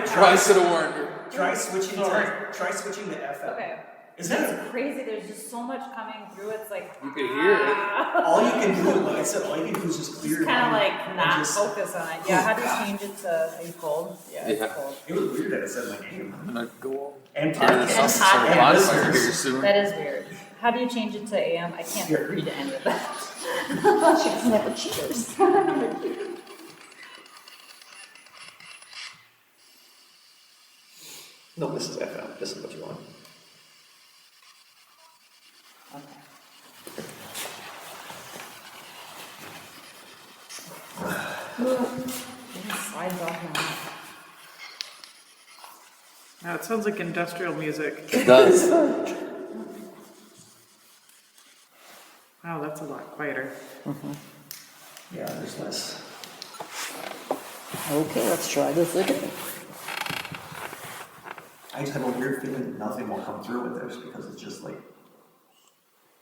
Try should have warned her. Try switching to FM. Okay. Is that It's crazy. There's just so much coming through. It's like You can hear it. all you can do? Like I said, all you can do is just clear your kind of mind like and not just- focus on it. Yeah. How do you change it to? Are you cold? Yeah. It's Yeah. cold. It was weird that it said my name I'm gonna go and turn this podcast. off so the And bonfire listeners. here soon. That is weird. How do you change it to AM? I can't read any of that. She doesn't have the cheaters. No, this is FM. This is what you want. Slides off now. Now it sounds like industrial music. It does. Wow, that's a lot quieter. Yeah, there's less. Okay, let's try this again. I just have a weird feeling that nothing will come through with this because it's just like,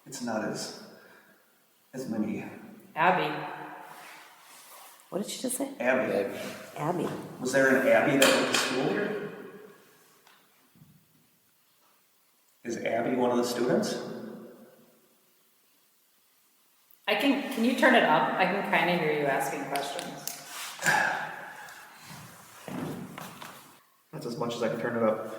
it's not as many. Abby. What did she just say? Abby. Abby. Was there an Abby that went to school here? Is Abby one of the students? Can you turn it up? I can kind of hear you asking questions. That's as much as I can turn it up.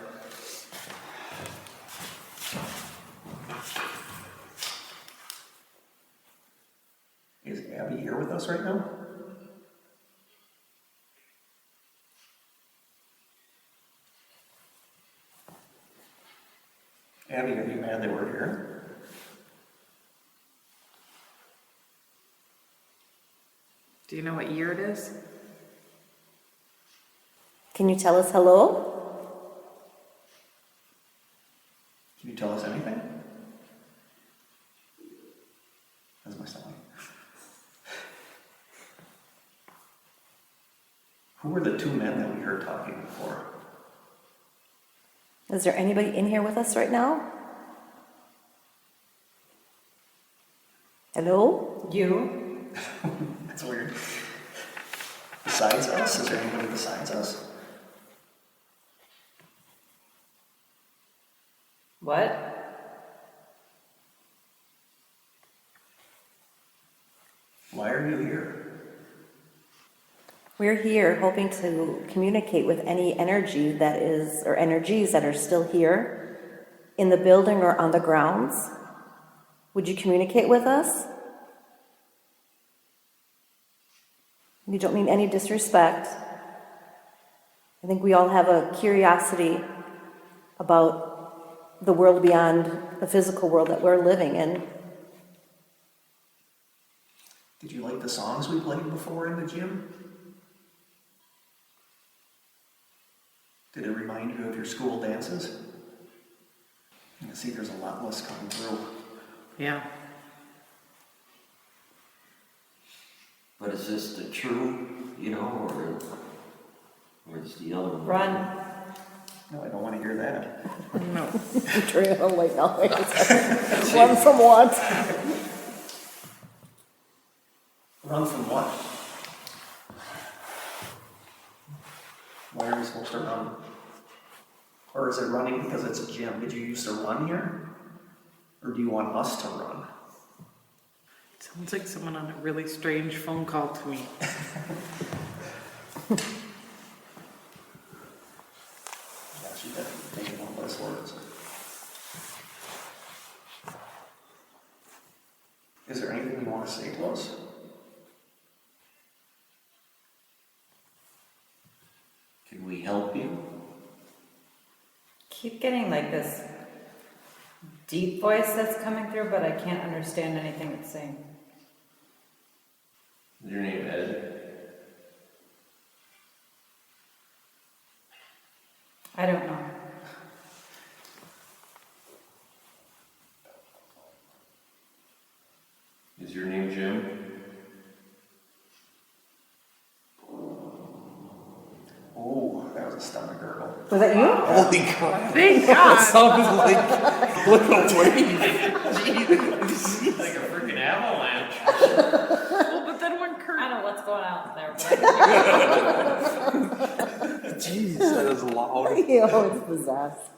Is Abby here with us right now? Abby, are you mad that we're here? Do you know what year it is? Can you tell us hello? Can you tell us anything? How's my stomach? Who were the two men that we heard talking before? Is there anybody in here with us right now? Hello? You? That's weird. Besides us? Is there anybody besides us? What? Why are you here? We're here hoping to communicate with any energy that is, or energies that are still here in the building or on the grounds. Would you communicate with us? You don't mean any disrespect. I think we all have a curiosity about the world beyond the physical world that we're living in. Did you like the songs we played before in the gym? Did it remind you of your school dances? You can see there's a lot less coming through. Yeah. But is this the true, or is the other one? Run. No, I don't want to hear that. No. Wait, no, wait a second. Run from what? Run from what? Why are we supposed to run? Or is it running because it's a gym? Did you used to run here? Or do you want us to run? Sounds like someone on a really strange phone call to me. Yeah, she's definitely taking all those words. Is there anything you want to say to us? Can we help you? Keep getting like this deep voice that's coming through, but I can't understand anything it's saying. Is your name Ed? I don't know. Is your name Jim? Oh, that was a stomach gurgle. Was that you? Holy crap. Thank That God! sounded like little wave. Like a freaking avalanche. Well, but then when Kurt... I don't know what's going on there, but I can hear Jeez, that is loud. It's possessed.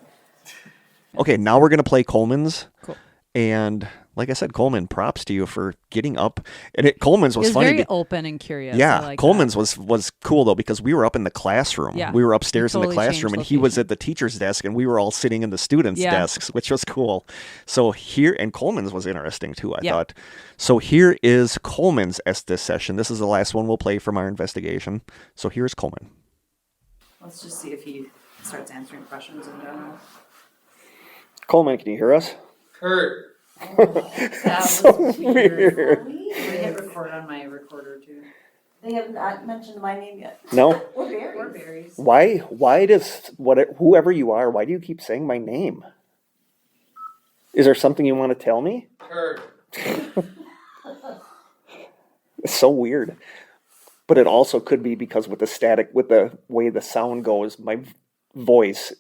Okay, now we're going to play Coleman's. Cool. And like I said, Coleman, props to you for getting up. And Coleman's He was was funny. very open and curious. Yeah, I like Coleman's that. was cool though because we were up in the classroom. Yeah, We were upstairs he in the totally classroom, changed and he was location. at the teacher's desk, and we were all sitting in the students' Yeah. desks, which was cool. So here, and Coleman's was interesting too, I Yeah. thought. So here is Coleman's Estes session. This is the last one we'll play from our investigation. So here's Coleman. Let's just see if he starts answering questions in general. Coleman, can you hear us? Kurt. That was weird. We hit record on my recorder too. They have not mentioned my name yet. No. Or Barry's. Or berries. Why does whoever you are, why do you keep saying my name? Is there something you want to tell me? Kurt. It's so weird. But it also could be because with the static, with the way the sound goes, my voice,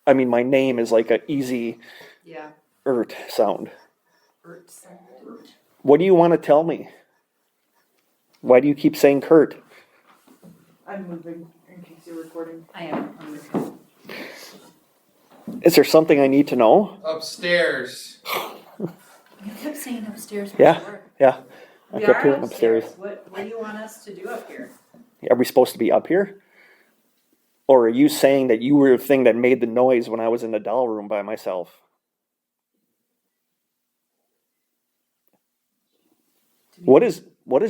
I mean, my name is like an easy Yeah. sound. Ert. What do you want to tell me? Why do you keep saying Kurt? I'm moving in case you're recording. I am. I'm with you. Is there something I need to know? Upstairs. You kept saying upstairs Yeah, before. yeah. I We kept are hearing upstairs. What do you want us to do up here? Are we supposed to be up here? Or are you saying that you were the thing that made the noise when I was in the doll room by myself? What is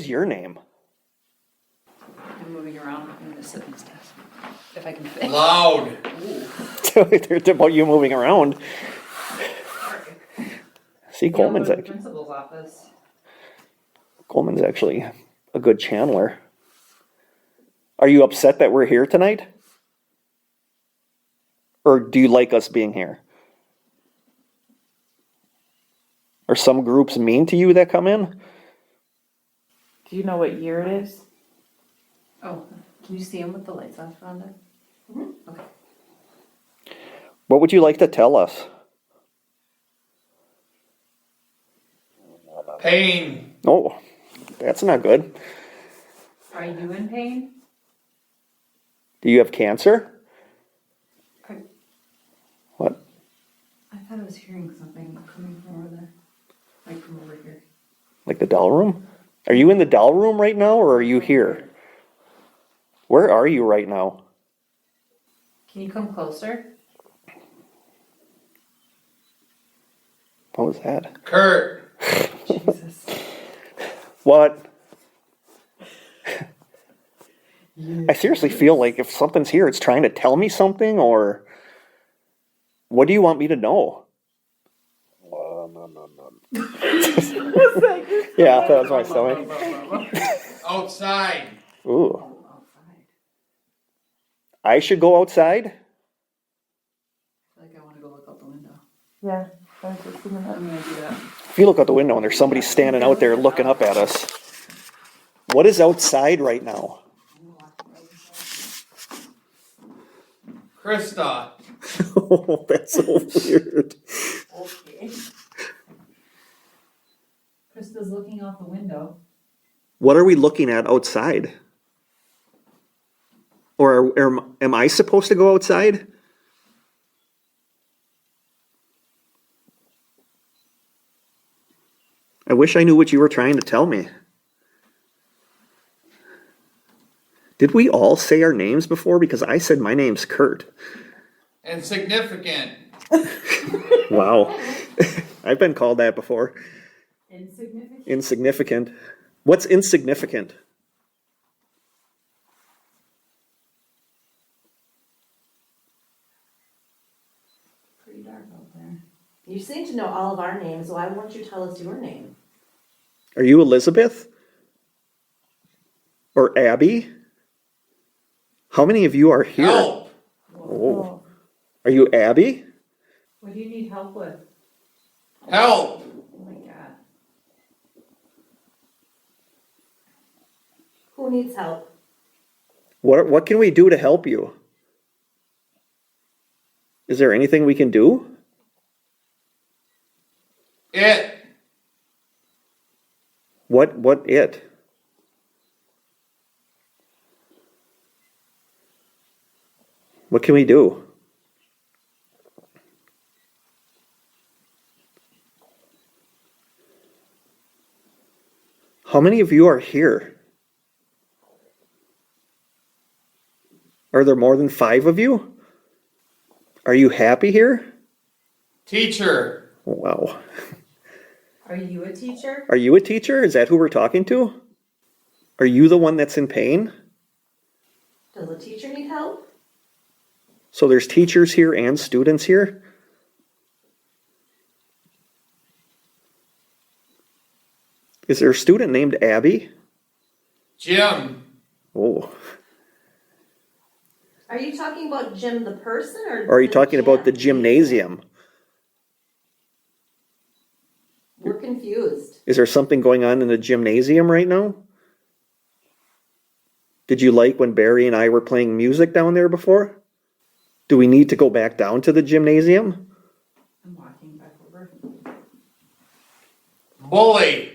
your name? I'm moving around. I'm gonna sit in this desk. If I can fit. Loud. It's about you moving around. See, Coleman's the principal's office. Coleman's actually a good channeler. Are you upset that we're here tonight? Or do you like us being here? Are some groups mean to you that come in? Do you know what year it is? Oh, can you see him with the lights off, Rhonda? Okay. What would you like to tell us? Pain. Oh, that's not good. Are you in pain? Do you have cancer? What? I thought I was hearing something coming from over there. Like from over here. Like the doll room? Are you in the doll room right now, or are you here? Where are you right now? Can you come closer? What was that? Kurt. Jesus. What? I seriously feel like if something's here, it's trying to tell me something, or what do you want me to know? Yeah, that was my stomach. Outside. Ooh. I should go outside? I feel like I want to go look out the window. Yeah, I was just thinking that. I'm gonna do that. If you look out the window and there's somebody standing out there looking up at us, what is outside right now? Krista. Oh, that's so weird. Okay. Krista's looking out the window. What are we looking at outside? Or am I supposed to go outside? I wish I knew what you were trying to tell me. Did we all say our names before? Because I said my name's Kurt. Insignificant. Wow. I've been called that before. Insignificant. Insignificant. What's insignificant? Pretty dark out there. You seem to know all of our names. Why won't you tell us your name? Are you Elizabeth? Or Abby? How many of you are here? Help. Oh. Are you Abby? What do you need help with? Help. Oh my god. Who needs help? What can we do to help you? Is there anything we can do? It. What it? What can we do? How many of you are here? Are there more than 5 of you? Are you happy here? Teacher. Wow. Are you a teacher? Are you a teacher? Is that who we're talking to? Are you the one that's in pain? Does the teacher need help? So there's teachers here and students here? Is there a student named Abby? Jim. Oh. Are you talking about Jim the person Or are you talking about the gymnasium? We're confused. Is there something going on in the gymnasium right now? Did you like when Barry and I were playing music down there before? Do we need to go back down to the gymnasium? I'm walking back over. Bully.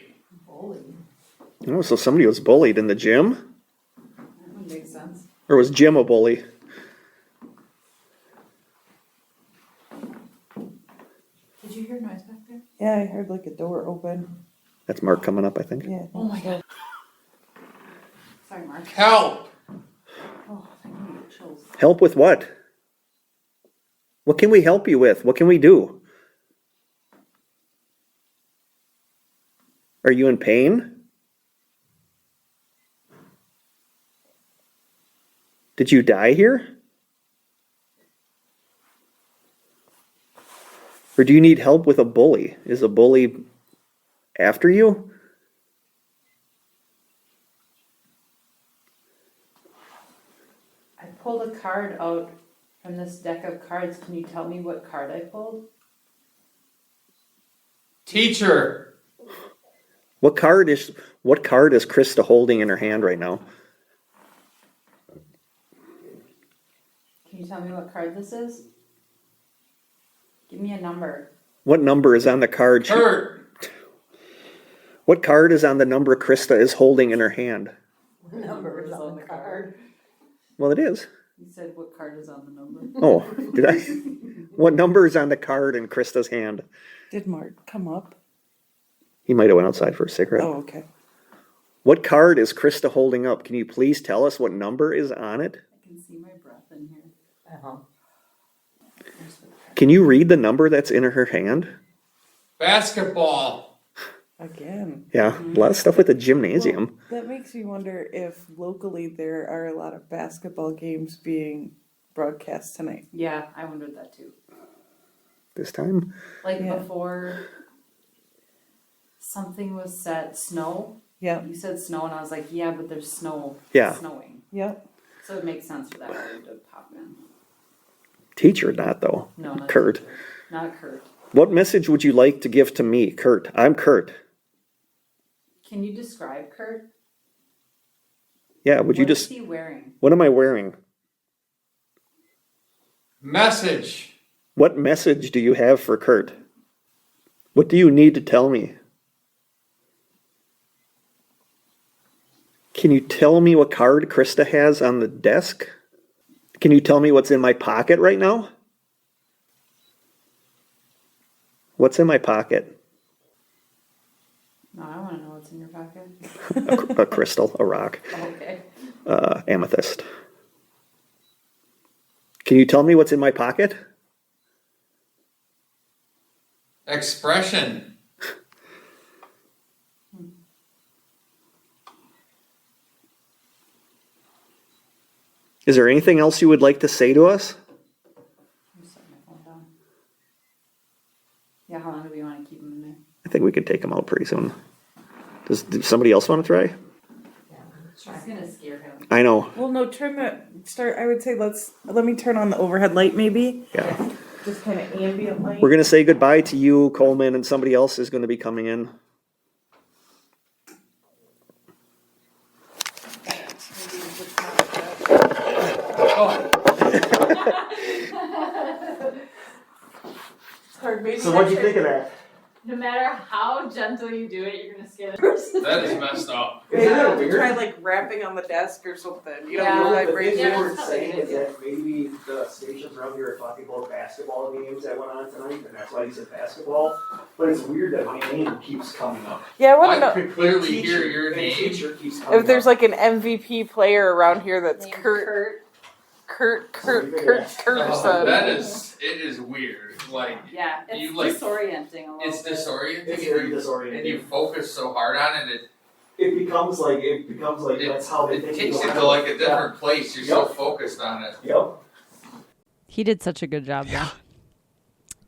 Oh, so somebody was bullied in the gym? That would make sense. Or was Jim a bully? Did you hear noise back there? Yeah, I heard like a door open. That's Mark coming up, I think. Yeah. Oh my god. Sorry, Mark. Help. Oh, I can get chills. Help with what? What can we help you with? What can we do? Are you in pain? Did you die here? Or do you need help with a bully? Is a bully after you? I pulled a card out from this deck of cards. Can you tell me what card I pulled? Teacher. What card is Krista holding in her hand right now? Can you tell me what card this is? Give me a number. What number is on the card? Kurt. What card is on the number Krista is holding in her hand? Number is on the card. Well, it is. You said what card is on the number? Oh, did I? What number is on the card in Krista's hand? Did Mark come up? He might have went outside for a cigarette. Oh, okay. What card is Krista holding up? Can you please tell us what number is on it? I can see my breath in here. Uh-huh. Can you read the number that's in her hand? Basketball. Again. Yeah, a lot of stuff with the gymnasium. Well, that makes me wonder if locally there are a lot of basketball games being broadcast tonight. Yeah, I wondered that too. This time? Like Yeah. before something was said, snow. Yeah. You said snow, and I was like, yeah, but there's snow. Yeah. Snowing. Yep. So it makes sense for that word to pop in. Teacher, not though. No, not Kurt. teacher. Not Kurt. What message would you like to give to me, Kurt? I'm Kurt. Can you describe Kurt? Yeah, would you What is just... he wearing? What am I wearing? Message. What message do you have for Kurt? What do you need to tell me? Can you tell me what card Krista has on the desk? Can you tell me what's in my pocket right now? What's in my pocket? No, I want to know what's in your pocket. A crystal, a rock, Okay. amethyst. Can you tell me what's in my pocket? Expression. Is there anything else you would like to say to us? I'm setting my phone down. Yeah, how long do we want to keep him in there? I think we could take him out pretty soon. Does somebody else want to try? She's gonna scare him. I know. Well, no, I would say let me turn on the overhead light maybe. Yeah. Just kind of ambient light. We're going to say goodbye to you, Coleman, and somebody else is going to be coming in. Or maybe So what'd you think of that? No matter how gentle you do it, you're gonna scare the person. That is messed up. Yeah, try like rapping on the desk or something. You know, Yeah. the The thing vibration. they were saying is that maybe the stations around here are talking about basketball games that went on tonight, and that's why he said basketball. But it's weird that my name keeps coming up. Yeah, I want I to know could clearly hear your The name. teacher keeps coming if there's up. like an MVP player around here that's Named Kurt Oh, that Kerson. it is weird. Like, Yeah, it's You, like- disorienting a little it's bit. disorienting. It's very and you disorienting. focus so hard on it, It becomes like that's how they it think takes you you go to like a on. different place. You're so Yep. focused on it. Yep. He did such a good job though.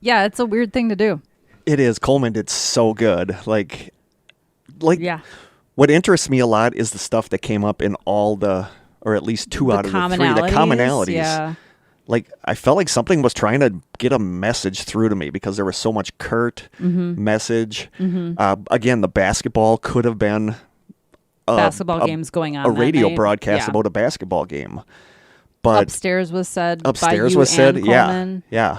Yeah, it's a weird thing to do. It is. Coleman did so good. Like Yeah. what interests me a lot is the stuff that came up in all the, or at least two out of the three, the commonalities. Yeah. Like I felt like something was trying to get a message through to me because there was so much curt message. Again, the basketball could have been Basketball games going on a that radio night. broadcast Yeah. about a basketball game. But Upstairs was said. upstairs by you was said, and yeah, Coleman. yeah.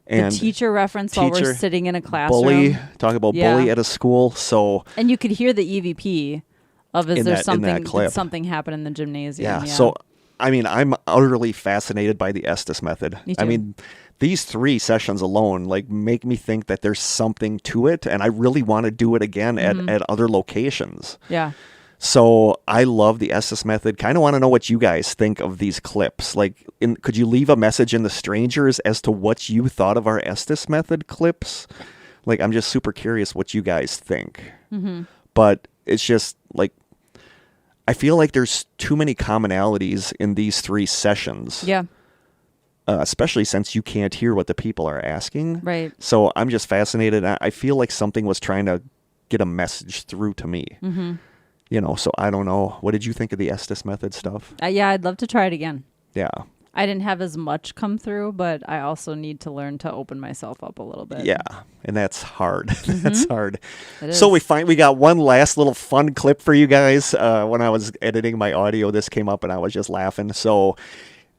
And The teacher reference while we're teacher, sitting in a classroom. bully, talk about Yeah. bully at a school. So And you could hear the EVP of is In there that something clip. did something happen in the gymnasium? yeah. So I mean, I'm utterly fascinated by the Estes method. Me I too. mean, these 3 sessions alone like make me think that there's something to it, and I really want to do it again at other locations. yeah. So I love the Estes method. Kind of want to know what you guys think of these clips. Like, could you leave a message in the strangers as to what you thought of our Estes method clips? Like, I'm just super curious what you guys think. But it's just like, I feel like there's too many commonalities in these 3 sessions. Yeah. Especially since you can't hear what the people are asking. Right. So I'm just fascinated. I feel like something was trying to get a message through to me. You know, so I don't know. What did you think of the Estes method stuff? Yeah, I'd love to try it again. Yeah. I didn't have as much come through, but I also need to learn to open myself up a little bit. Yeah. And that's hard. That's hard. It So is. we got one last little fun clip for you guys. When I was editing my audio, this came up and I was just laughing. So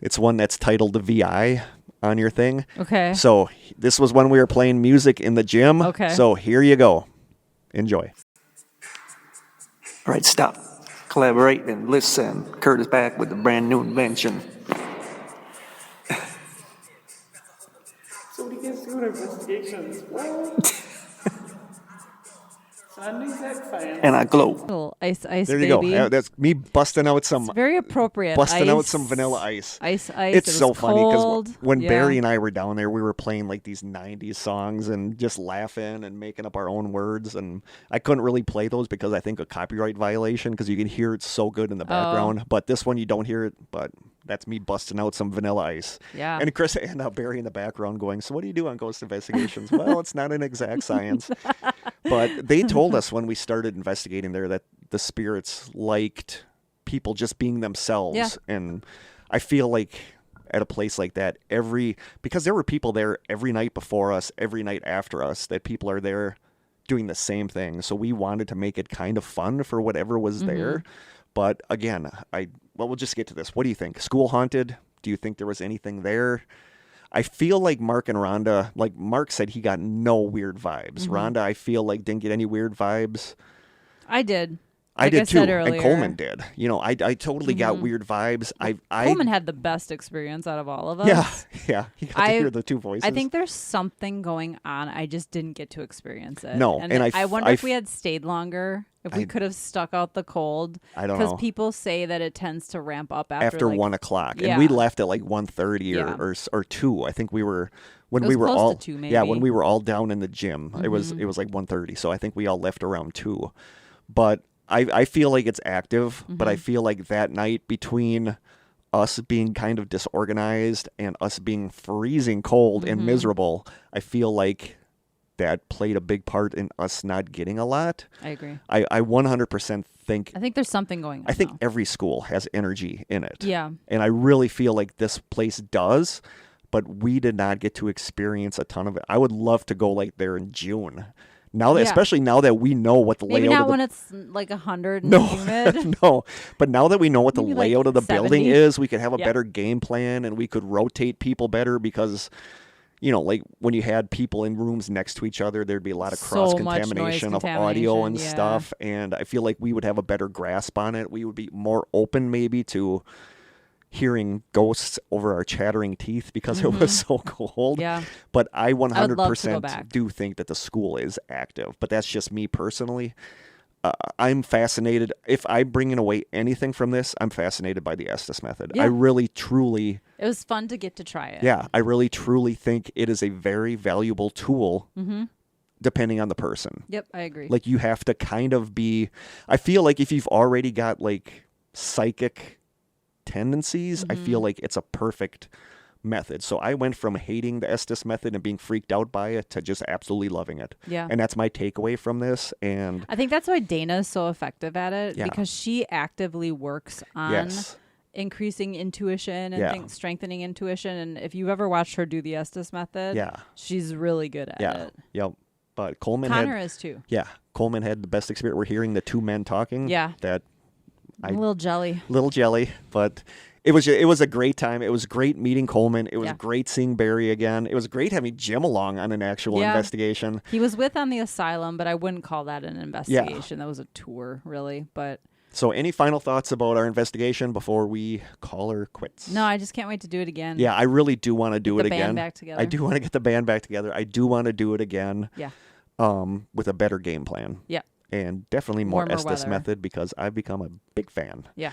it's one that's titled the VI on your thing. Okay. So this was when we were playing music in the gym. Okay. So here you go. Enjoy. All right, stop. Collaborate and listen. Kurt is back with a brand new invention. So what do you guys do in investigations? What? It's not an exact science. And I glow. Little ice, There baby. you go. That's me busting out some It's very appropriate. busting out Ice. some vanilla ice. Ice. It's It so was funny cold. because when Yeah. Barry and I were down there, we were playing like these 90s songs and just laughing and making up our own words. And I couldn't really play those because I think a copyright violation because you can hear it so good in the background. But this one, you don't hear it. But that's me busting out some vanilla ice. Yeah. And Chris and Barry in the background going, "So what do you do on ghost investigations?" Well, it's not an exact science. But they told us when we started investigating there that the spirits liked people just being themselves. Yeah. And I feel like at a place like that, because there were people there every night before us, every night after us, that people are there doing the same thing. So we wanted to make it kind of fun for whatever was there. But again, we'll just get to this. What do you think? School haunted? Do you think there was anything there? I feel like Mark and Rhonda, like Mark said, he got no weird vibes. Rhonda, I feel like didn't get any weird vibes. I did. I Like did too, said and earlier. Coleman did. You know, I totally got weird vibes. I Coleman had the best experience out of all of us. yeah. He got to hear the 2 voices. I think there's something going on. I just didn't get to experience it. No, and I wonder if we had stayed longer, if we could have stuck out the cold. I don't know. Because people say that it tends to ramp up after like, 1 o'clock, Yeah. and we left at like 1:30 Yeah. or 2. I think we were when It we was were close all to 2 yeah when maybe. we were all down in the gym. It was like 1:30, so I think we all left around 2. But I feel like it's active, but I feel like that night between us being kind of disorganized and us being freezing cold and miserable, I feel like that played a big part in us not getting a lot. I agree. I 100% think I think there's something going on. I think though. every school has energy in it. Yeah. And I really feel like this place does, but we did not get to experience a ton of it. I would love to go like there in June. Now that, Yeah. especially now that we know what the Maybe layout not of the when it's like 100 and no, humid. no. But now that we know what the Maybe, like, layout of the building 70. is, we could have a Yeah. better game plan and we could rotate people better because, like when you had people in rooms next to each other, there'd be a lot of So much cross-contamination noise of audio and contamination, yeah. stuff. And I feel like we would have a better grasp on it. We would be more open maybe to hearing ghosts over our chattering teeth because it was so cold. Yeah. But I love to go 100% back. do think that the school is active. But that's just me personally. I'm fascinated. If I'm bringing away anything from this, I'm fascinated by the Estes Method. Yeah. I really, truly, It was fun to get to try it. yeah, I really, truly think it is a very valuable tool depending on the person. Yep, I agree. Like you have to kind of be, I feel like if you've already got like psychic tendencies, I feel like it's a perfect method. So I went from hating the Estes Method and being freaked out by it to just absolutely loving it. Yeah. And that's my takeaway from this. And I think that's why Dana is so effective at it Yeah. because she actively works on yes, increasing intuition and Yeah. strengthening intuition. And if you've ever watched her do the Estes Method, yeah, she's really good at yeah, it. yep. But Coleman Connor had, is too. yeah, Coleman had the best experience. We're hearing the two men talking. Yeah. That I'm a little jelly. little jelly, but it was a great time. It was great meeting Coleman. It was Yeah. great seeing Barry again. It was great having Jim along on an actual Yeah. investigation. He was with on the asylum, but I wouldn't call that an investigation. That was a tour, really. But So any final thoughts about our investigation before we call her quits? no, I just can't wait to do it again. Yeah, I really do want to do Get it the band again. back together. I do want to get the band back together. I do want to do it again. Yeah. With a better game plan. Yeah. And definitely more Warmer Estes weather. Method because I've become a big fan. Yeah.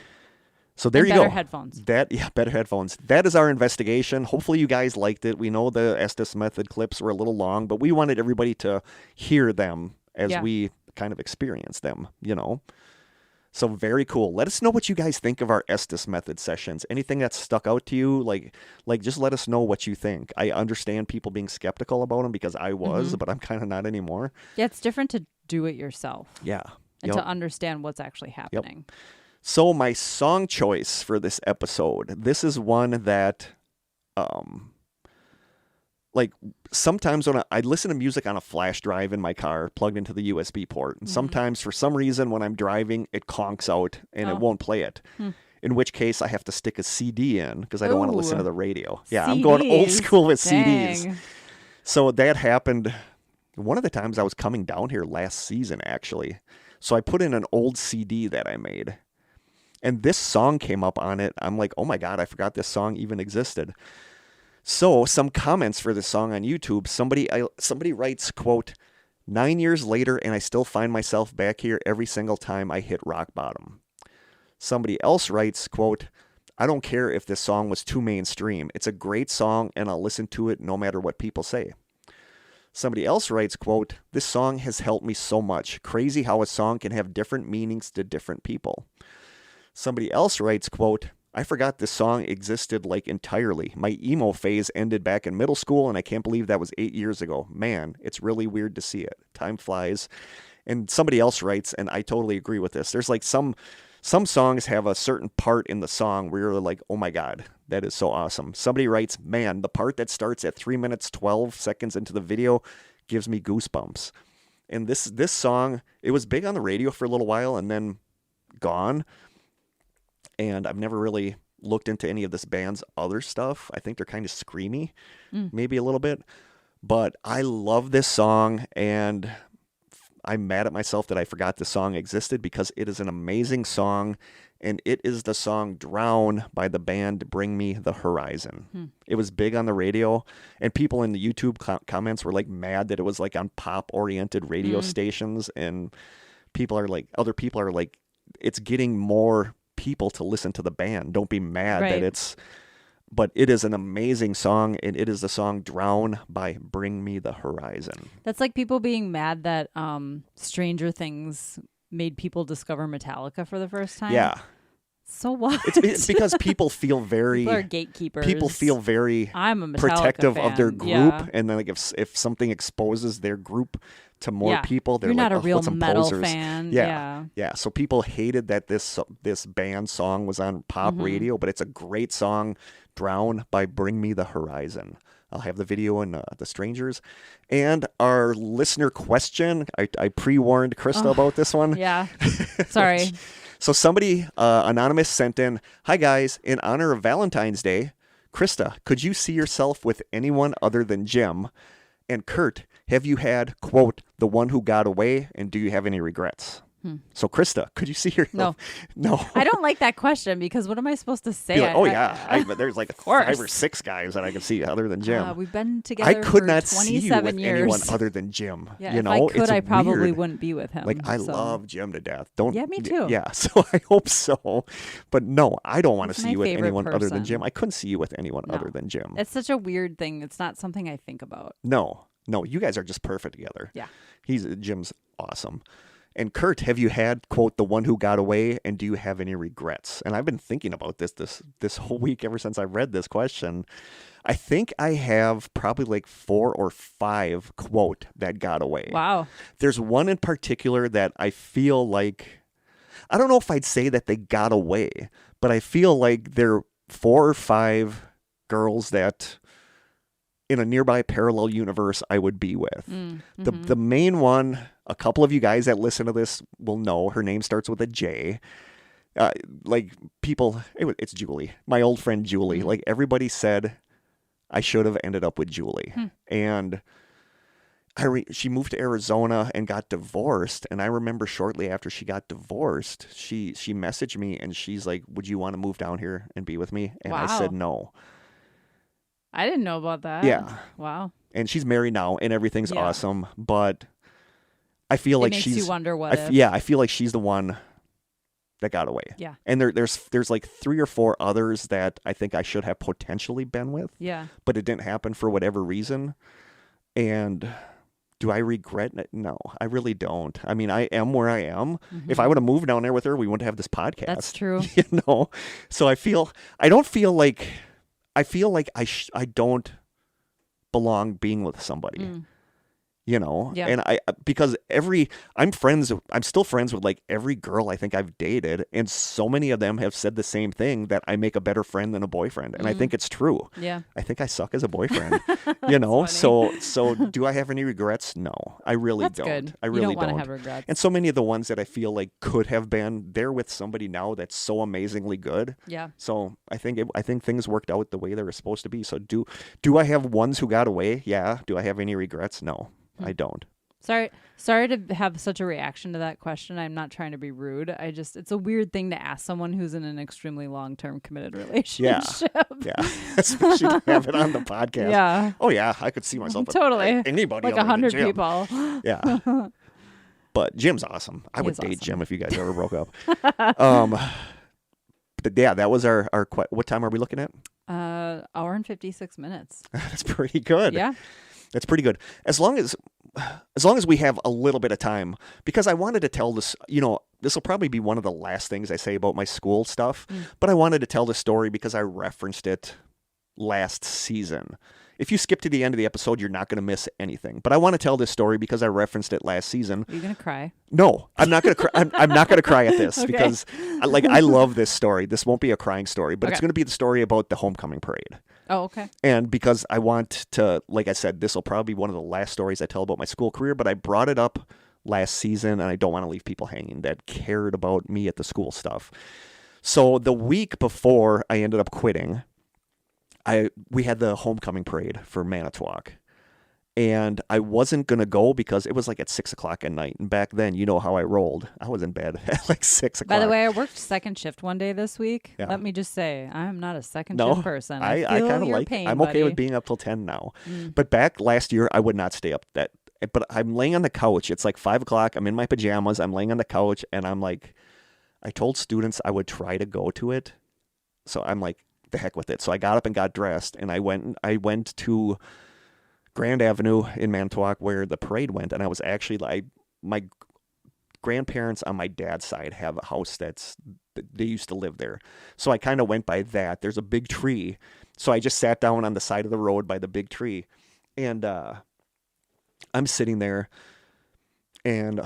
So there And you better go. headphones. Better headphones. That is our investigation. Hopefully you guys liked it. We know the Estes Method clips were a little long, but we wanted everybody to hear them as Yeah. we kind of experience them, So very cool. Let us know what you guys think of our Estes Method sessions. Anything that's stuck out to you, like just let us know what you think. I understand people being skeptical about them because I was, but I'm kind of not anymore. Yeah, it's different to do it yourself Yeah. and Yep. to understand what's actually happening. So my song choice for this episode, this is one that, like sometimes when I listen to music on a flash drive in my car plugged into the USB port, and sometimes for some reason when I'm driving, it conks out and it won't play it. In which case I have to stick a CD in because I don't want to listen to the radio. Yeah, I'm going old CDs. school with Dang. CDs. So that happened one of the times I was coming down here last season, actually. So I put in an old CD that I made. And this song came up on it. I'm like, oh my God, I forgot this song even existed. So some comments for this song on YouTube. Somebody writes, quote, 9 years later and I still find myself back here every single time I hit rock bottom. Somebody else writes, quote, I don't care if this song was too mainstream. It's a great song and I'll listen to it no matter what people say. Somebody else writes, quote, this song has helped me so much. Crazy how a song can have different meanings to different people. Somebody else writes, quote, I forgot this song existed like entirely. My emo phase ended back in middle school and I can't believe that was 8 years ago. Man, it's really weird to see it. Time flies. And somebody else writes, and I totally agree with this. There's like some songs have a certain part in the song where you're like, oh my God, that is so awesome. Somebody writes, man, the part that starts at 3 minutes, 12 seconds into the video gives me goosebumps. And this song, it was big on the radio for a little while and then gone. And I've never really looked into any of this band's other stuff. I think they're kind of screamy, maybe a little bit. But I love this song, and I'm mad at myself that I forgot this song existed because it is an amazing song, and it is the song Drown by the band Bring Me the Horizon. It was big on the radio, and people in the YouTube comments were like mad that it was like on pop-oriented radio stations, and other people are like, it's getting more people to listen to the band. Don't be mad that but it is an amazing song, and it is the song Drown by Bring Me the Horizon. That's like people being mad that Stranger Things made people discover Metallica for the first time. Yeah. So what? It's because people feel very People are gatekeepers. People feel very I'm a Metallica protective fan. of their group, Yeah. and then like if something exposes their group to more people, they're You're like, not a real what's some metal posers? fan. Yeah. So people hated that this band song was on pop radio, but it's a great song, Drown by Bring Me the Horizon. I'll have the video in The Strangers. And our listener question, I pre-warned Krista about this one. Yeah. Sorry. So somebody, anonymous, sent in, hi guys, in honor of Valentine's Day, Krista, could you see yourself with anyone other than Jim? And Kurt, have you had, quote, the one who got away, and do you have any regrets? So, Krista, could you see yourself? No. I don't like that question because what am I supposed to say? Be like, but there's like course. 5 or 6 guys that I can see other than Jim. We've been together I could for not see you 27 with years. anyone other than Jim. Yeah, you if know, I could, it's I probably weird. wouldn't be with him. Like, I so. love Jim to death. Don't. Yeah, me too. Yeah, so I hope so. But no, I don't want to He's see my you with favorite anyone other than person. Jim. I couldn't see you with anyone No. other than Jim. It's such a weird thing. It's not something I think about. No, you guys are just perfect together. Yeah. Jim's awesome. And Kurt, have you had, quote, the one who got away, and do you have any regrets? And I've been thinking about this whole week ever since I read this question. I think I have probably like 4 or 5, quote, that got away. Wow. There's one in particular that I feel like, I don't know if I'd say that they got away, but I feel like there are 4 or 5 girls that in a nearby parallel universe I would be with. The main one, a couple of you guys that listen to this will know, her name starts with a J. Like people, it's Julie, my old friend Julie. Like everybody said I should have ended up with Julie. And she moved to Arizona and got divorced. And I remember shortly after she got divorced, she messaged me and she's like, would you want to move down here and be with me? And I said no. I didn't know about that. Yeah. Wow. And she's married now and everything's awesome. But I feel like makes she's... you wonder what if. Yeah, I feel like she's the one that got away. Yeah. And there's like 3 or 4 others that I think I should have potentially been with. Yeah. But it didn't happen for whatever reason. And do I regret it? No, I really don't. I mean, I am where I am. If I would have moved down there with her, we wouldn't have this podcast. That's true. You know? So I feel like I don't belong being with somebody. You know, Yeah. and because I'm still friends with like every girl I think I've dated, and so many of them have said the same thing, that I make a better friend than a boyfriend, and I think it's true. Yeah. I think I suck as a boyfriend, you know. So do I have any regrets? No, I really That's don't. good. I really you don't want to don't. have regrets. And so many of the ones that I feel like could have been, they're with somebody now that's so amazingly good. Yeah. So I think things worked out the way they were supposed to be. So do I have ones who got away? Yeah. Do I have any regrets? No. I don't. Sorry to have such a reaction to that question. I'm not trying to be rude. It's a weird thing to ask someone who's in an extremely long-term committed relationship. Yeah. Especially to have it on the podcast. Yeah. Oh yeah, I could see myself with Totally. anybody Like other than 100 Jim. people. Yeah. But Jim's awesome. I would date awesome. Jim if you guys ever broke up. But yeah, that was our what time are we looking at? Hour and 56 minutes. That's pretty good. Yeah. That's pretty good. As long as we have a little bit of time, because I wanted to tell this, you know, this will probably be one of the last things I say about my school stuff, but I wanted to tell the story because I referenced it last season. If you skip to the end of the episode, you're not going to miss anything. But I want to tell this story because I referenced it last season. Are you going to cry? No, I'm not going to cry. I'm not going to cry at this Okay. because I love this story. This won't be a crying story, but it's Okay. going to be the story about the homecoming parade. Oh, okay. And because I want to, like I said, this will probably be one of the last stories I tell about my school career, but I brought it up last season and I don't want to leave people hanging that cared about me at the school stuff. So the week before I ended up quitting, we had the homecoming parade for Manitowoc. And I wasn't going to go because it was like at 6:00 at night. And back then, you know how I rolled. I was in bed at like 6:00. By the way, I worked second shift one day this week. Yeah. Let me just say, I'm not a second No, shift person. I feel kind of your like pain, I'm okay with buddy. being up till 10 now. But back last year, I would not stay up but I'm laying on the couch. It's like 5:00. I'm in my pajamas. I'm laying on the couch. And I'm like, I told students I would try to go to it. So I'm like, the heck with it. So I got up and got dressed. And I went to Grand Avenue in Manitowoc where the parade went. And I was actually my grandparents on my dad's side have a house they used to live there. So I kind of went by that. There's a big tree. So I just sat down on the side of the road by the big tree. And I'm sitting there and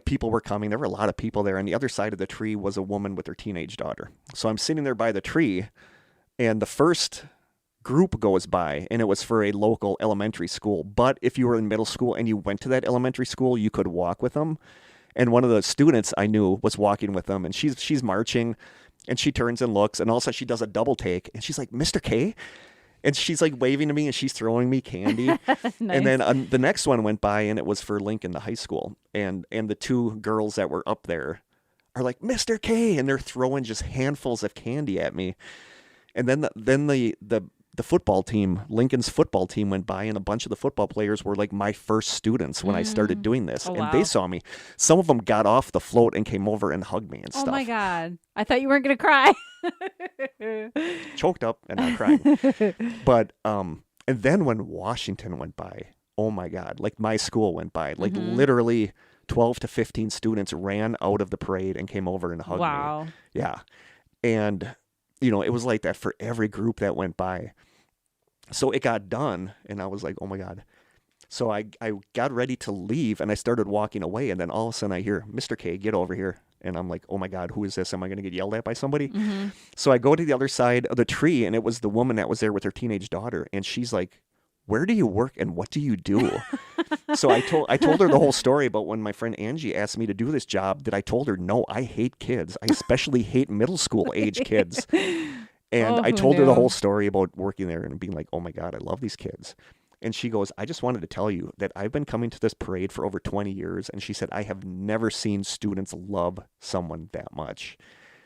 people were coming. There were a lot of people there. And the other side of the tree was a woman with her teenage daughter. So I'm sitting there by the tree and the first group goes by and it was for a local elementary school. But if you were in middle school and you went to that elementary school, you could walk with them. And one of the students I knew was walking with them and she's marching And she turns and looks, and all of a sudden she does a double take, and she's like, Mr. K? And she's like waving to me, and she's throwing me candy. Nice. And then the next one went by, and it was for Lincoln, the high school. And the two girls that were up there are like, Mr. K, and they're throwing just handfuls of candy at me. And then the football team, Lincoln's football team, went by, and a bunch of the football players were like my first students when I started doing this. Oh, and wow. they saw me. Some of them got off the float and came over and hugged me and stuff. Oh my God. I thought you weren't going to cry. Choked up and not crying. But and then when Washington went by, oh my God, like my school went by, like literally 12 to 15 students ran out of the parade and came over and hugged Wow. me. Yeah. And you know, it was like that for every group that went by. So it got done, and I was like, oh my God. So I got ready to leave, and I started walking away, and then all of a sudden I hear, Mr. K, get over here. And I'm like, oh my God, who is this? Am I going to get yelled at by somebody? So I go to the other side of the tree, and it was the woman that was there with her teenage daughter, and she's like, where do you work and what do you do? So I told her the whole story about when my friend Angie asked me to do this job, that I told her, no, I hate kids. I especially hate middle school age kids. And I told her the whole story about working there and being like, oh my God, I love these kids. And she goes, I just wanted to tell you that I've been coming to this parade for over 20 years. And she said, I have never seen students love someone that much.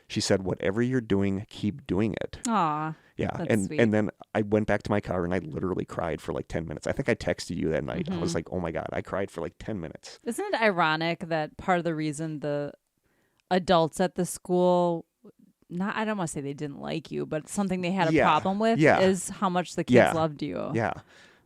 She said, whatever you're doing, keep doing it. Aw. Yeah. That's sweet. And then I went back to my car and I literally cried for like 10 minutes. I think I texted you that night. I was like, oh my God, I cried for like 10 minutes. Isn't it ironic that part of the reason the adults at the school, I don't want to say they didn't like you, but something they had a problem with is how much the kids loved you. Yeah.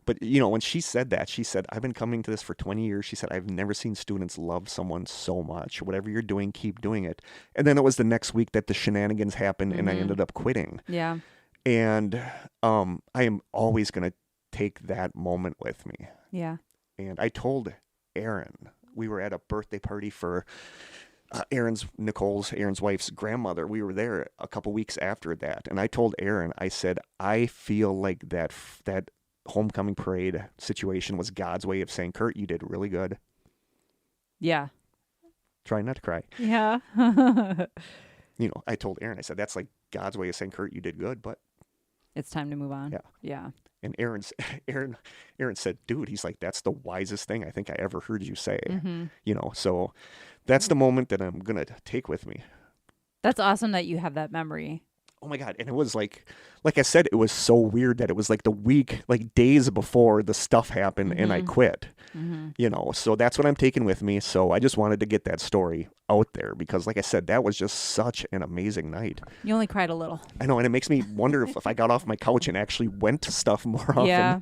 But, you know, when she said that, she said, I've been coming to this for 20 years. She said, I've never seen students love someone so much. Whatever you're doing, keep doing it. And then it was the next week that the shenanigans happened and I ended up quitting. Yeah. And I am always going to take that moment with me. Yeah. And I told Aaron, we were at a birthday party for Aaron's wife's grandmother. We were there a couple weeks after that. And I told Aaron, I said, I feel like that homecoming parade situation was God's way of saying, Kurt, you did really good. Yeah. Try not to cry. Yeah. You know, I told Aaron, I said, that's like God's way of saying, Kurt, you did good, but it's time to move on. Yeah. Yeah. And Aaron said, dude, he's like, that's the wisest thing I think I ever heard you say. You know, so that's the moment that I'm going to take with me. That's awesome that you have that memory. Oh my God. And it was like I said, it was so weird that it was like the week, like days before the stuff happened and I quit, you know, so that's what I'm taking with me. So I just wanted to get that story out there because like I said, that was just such an amazing night. You only cried a little. I know. And it makes me wonder if I got off my couch and actually went to stuff more often. Yeah.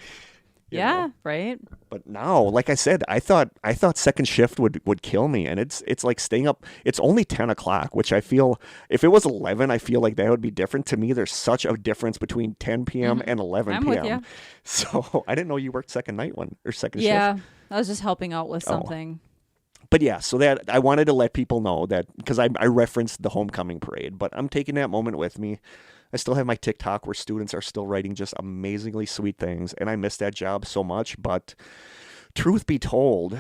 you Yeah, know? right. But now, like I said, I thought second shift would kill me, and it's like staying up. It's only 10 o'clock, which I feel if it was 11, I feel like that would be different. To me, there's such a difference between 10 p.m. and 11 I'm p.m. with you. So I didn't know you worked second shift. Yeah, I was just helping out with something. But yeah, so that I wanted to let people know that because I referenced the homecoming parade, but I'm taking that moment with me. I still have my TikTok where students are still writing just amazingly sweet things, and I miss that job so much. But truth be told,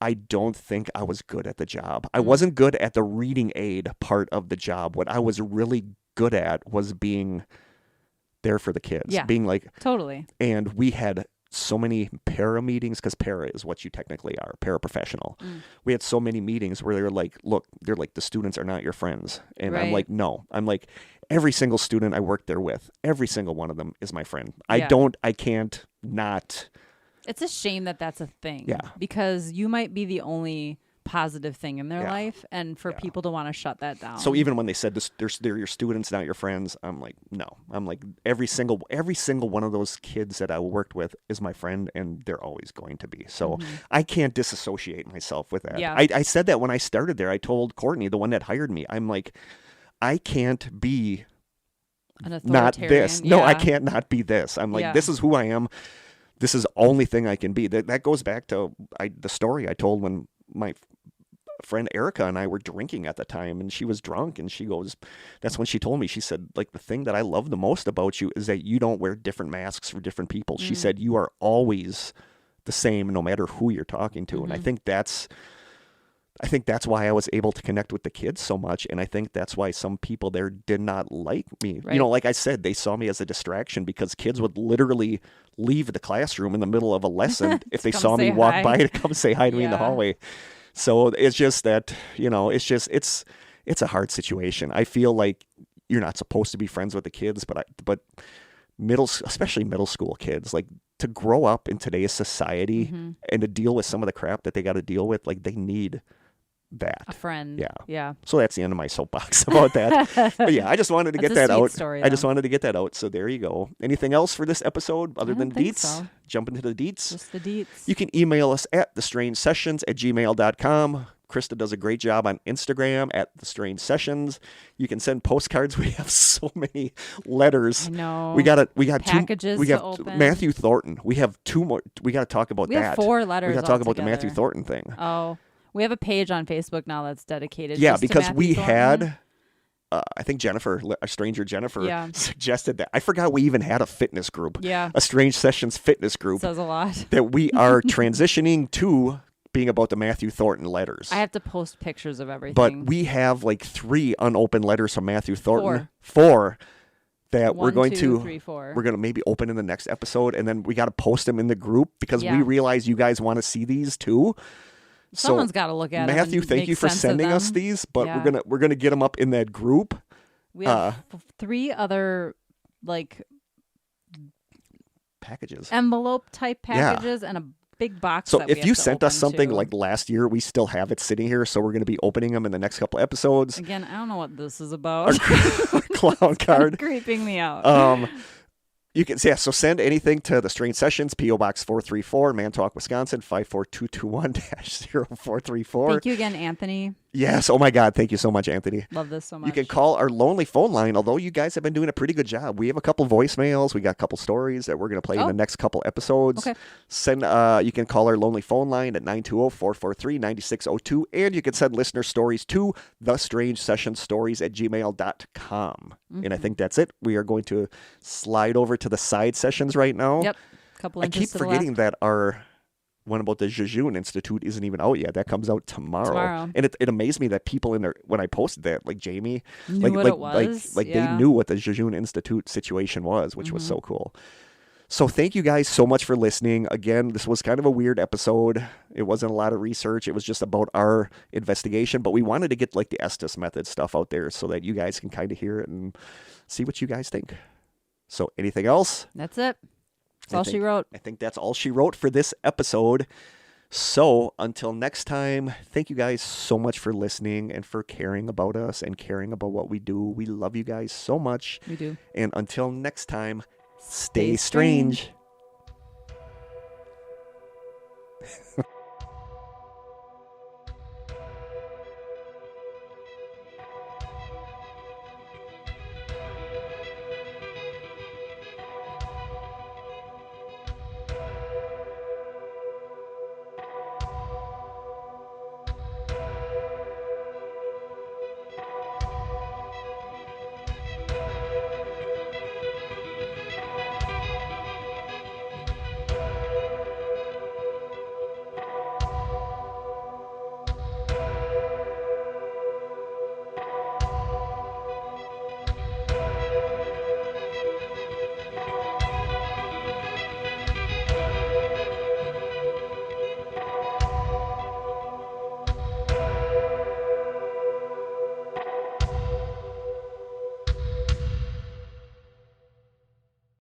I don't think I was good at the job. I wasn't good at the reading aid part of the job. What I was really good at was being there for the kids. Yeah, being like totally. And we had so many para meetings, because para is what you technically are, paraprofessional. We had so many meetings where they were like, look, they're like, the students are not your friends. And I'm like, no. I'm like, every single student I work there with, every single one of them is my friend. Yeah. I can't not. It's a shame that that's a thing. Yeah. Because you might be the only positive thing in their life, and for people to want to shut that down. So even when they said this, they're your students, not your friends, I'm like, no. I'm like, every single one of those kids that I worked with is my friend, and they're always going to be. So I can't disassociate myself with that. Yeah. I said that when I started there. I told Courtney, the one that hired me, I'm like, I can't be not this. No, I can't not be this. I'm like, this is who I am. This is the only thing I can be. That goes back to the story I told when my friend Erica and I were drinking at the time, and she was drunk, and she goes, that's when she told me, she said, like, the thing that I love the most about you is that you don't wear different masks for different people. She said, you are always the same no matter who you're talking to. And I think that's I think that's why I was able to connect with the kids so much, and I think that's why some people there did not like me. Right. You know, like I said, they saw me as a distraction because kids would literally leave the classroom in the middle of a lesson if they come saw me say walk hi. by to come say hi to me in the Yeah. hallway. So it's just that, you know, it's a hard situation. I feel like you're not supposed to be friends with the kids, but especially middle school kids, like to grow up in today's society Mm-hmm. and to deal with some of the crap that they got to deal with, like they need that. A friend. Yeah. Yeah. So that's the end of my soapbox about that. But yeah, I just wanted to That's get a that sweet out. story, I just though. wanted to get that out. So there you go. Anything else for this episode other I than don't think deets? so. Jump into the deets. Just the deets. You can email us at thestrangesessions@gmail.com. Krista does a great job on Instagram at The Strange Sessions. You can send postcards. We have so many letters. I know. We got Packages two. We to have open. Matthew Thornton. We have 2 more. We got to talk about We that. have 4 letters We got to talk about the Matthew altogether. Thornton thing. Oh, we have a page on Facebook now that's dedicated. Yeah, just to because Matthew we Thornton. had. I think Jennifer, a stranger Jennifer, Yeah. suggested that. I forgot we even had a fitness group. Yeah. A Strange Sessions fitness group Says a lot. that we are transitioning to being about the Matthew Thornton letters. I have to post pictures of everything. But we have like 3 unopened letters from Matthew Thornton. 4 that we're 1, going 2, to 3, 4. we're going to maybe open in the next episode, and then we got to post them in the group because we Yeah. realize you guys want to see these too. Someone's got to look at 'em Matthew, and thank make you for sense of sending us them. these, but Yeah. we're gonna get them up in that group. We have 3 other like packages. envelope type Yeah. packages and a big box. So that we if have you to sent us open, something too. like last year, we still have it sitting here, so we're going to be opening them in the next couple episodes. Again, I don't know what this is about. Our clown card. Creeping me out. You can so send anything to the Strange Sessions, P.O. Box 434, Manitowoc, Wisconsin 54221-0434. Thank you again, Anthony. Yes. Oh my God. Thank you so much, Anthony. Love this so much. You can call our lonely phone line, although you guys have been doing a pretty good job. We have a couple voicemails. We got a couple stories that we're going to play in the next couple episodes. Okay. You can call our lonely phone line at 920-443-9602, and you can send listener stories to thestrangesessionsstories@gmail.com. And I think that's it. We are going to slide over to the side sessions right now. Yep. Couple I inches keep to the forgetting left. that our one about the Jejune Institute isn't even out yet. That comes out tomorrow. And it amazed me that people in there, when I posted that, like Jamie, Knew what it was. like Yeah. they knew what the Jejune Institute situation was, which was Mm-hmm. so cool. So thank you guys so much for listening. Again, this was kind of a weird episode. It wasn't a lot of research. It was just about our investigation, but we wanted to get like the Estes Method stuff out there so that you guys can kind of hear it and see what you guys think. So anything else? That's it. That's all she wrote. I think that's all she wrote for this episode. So until next time, thank you guys so much for listening and for caring about us and caring about what we do. We love you guys so much. We do. And until next time, stay strange.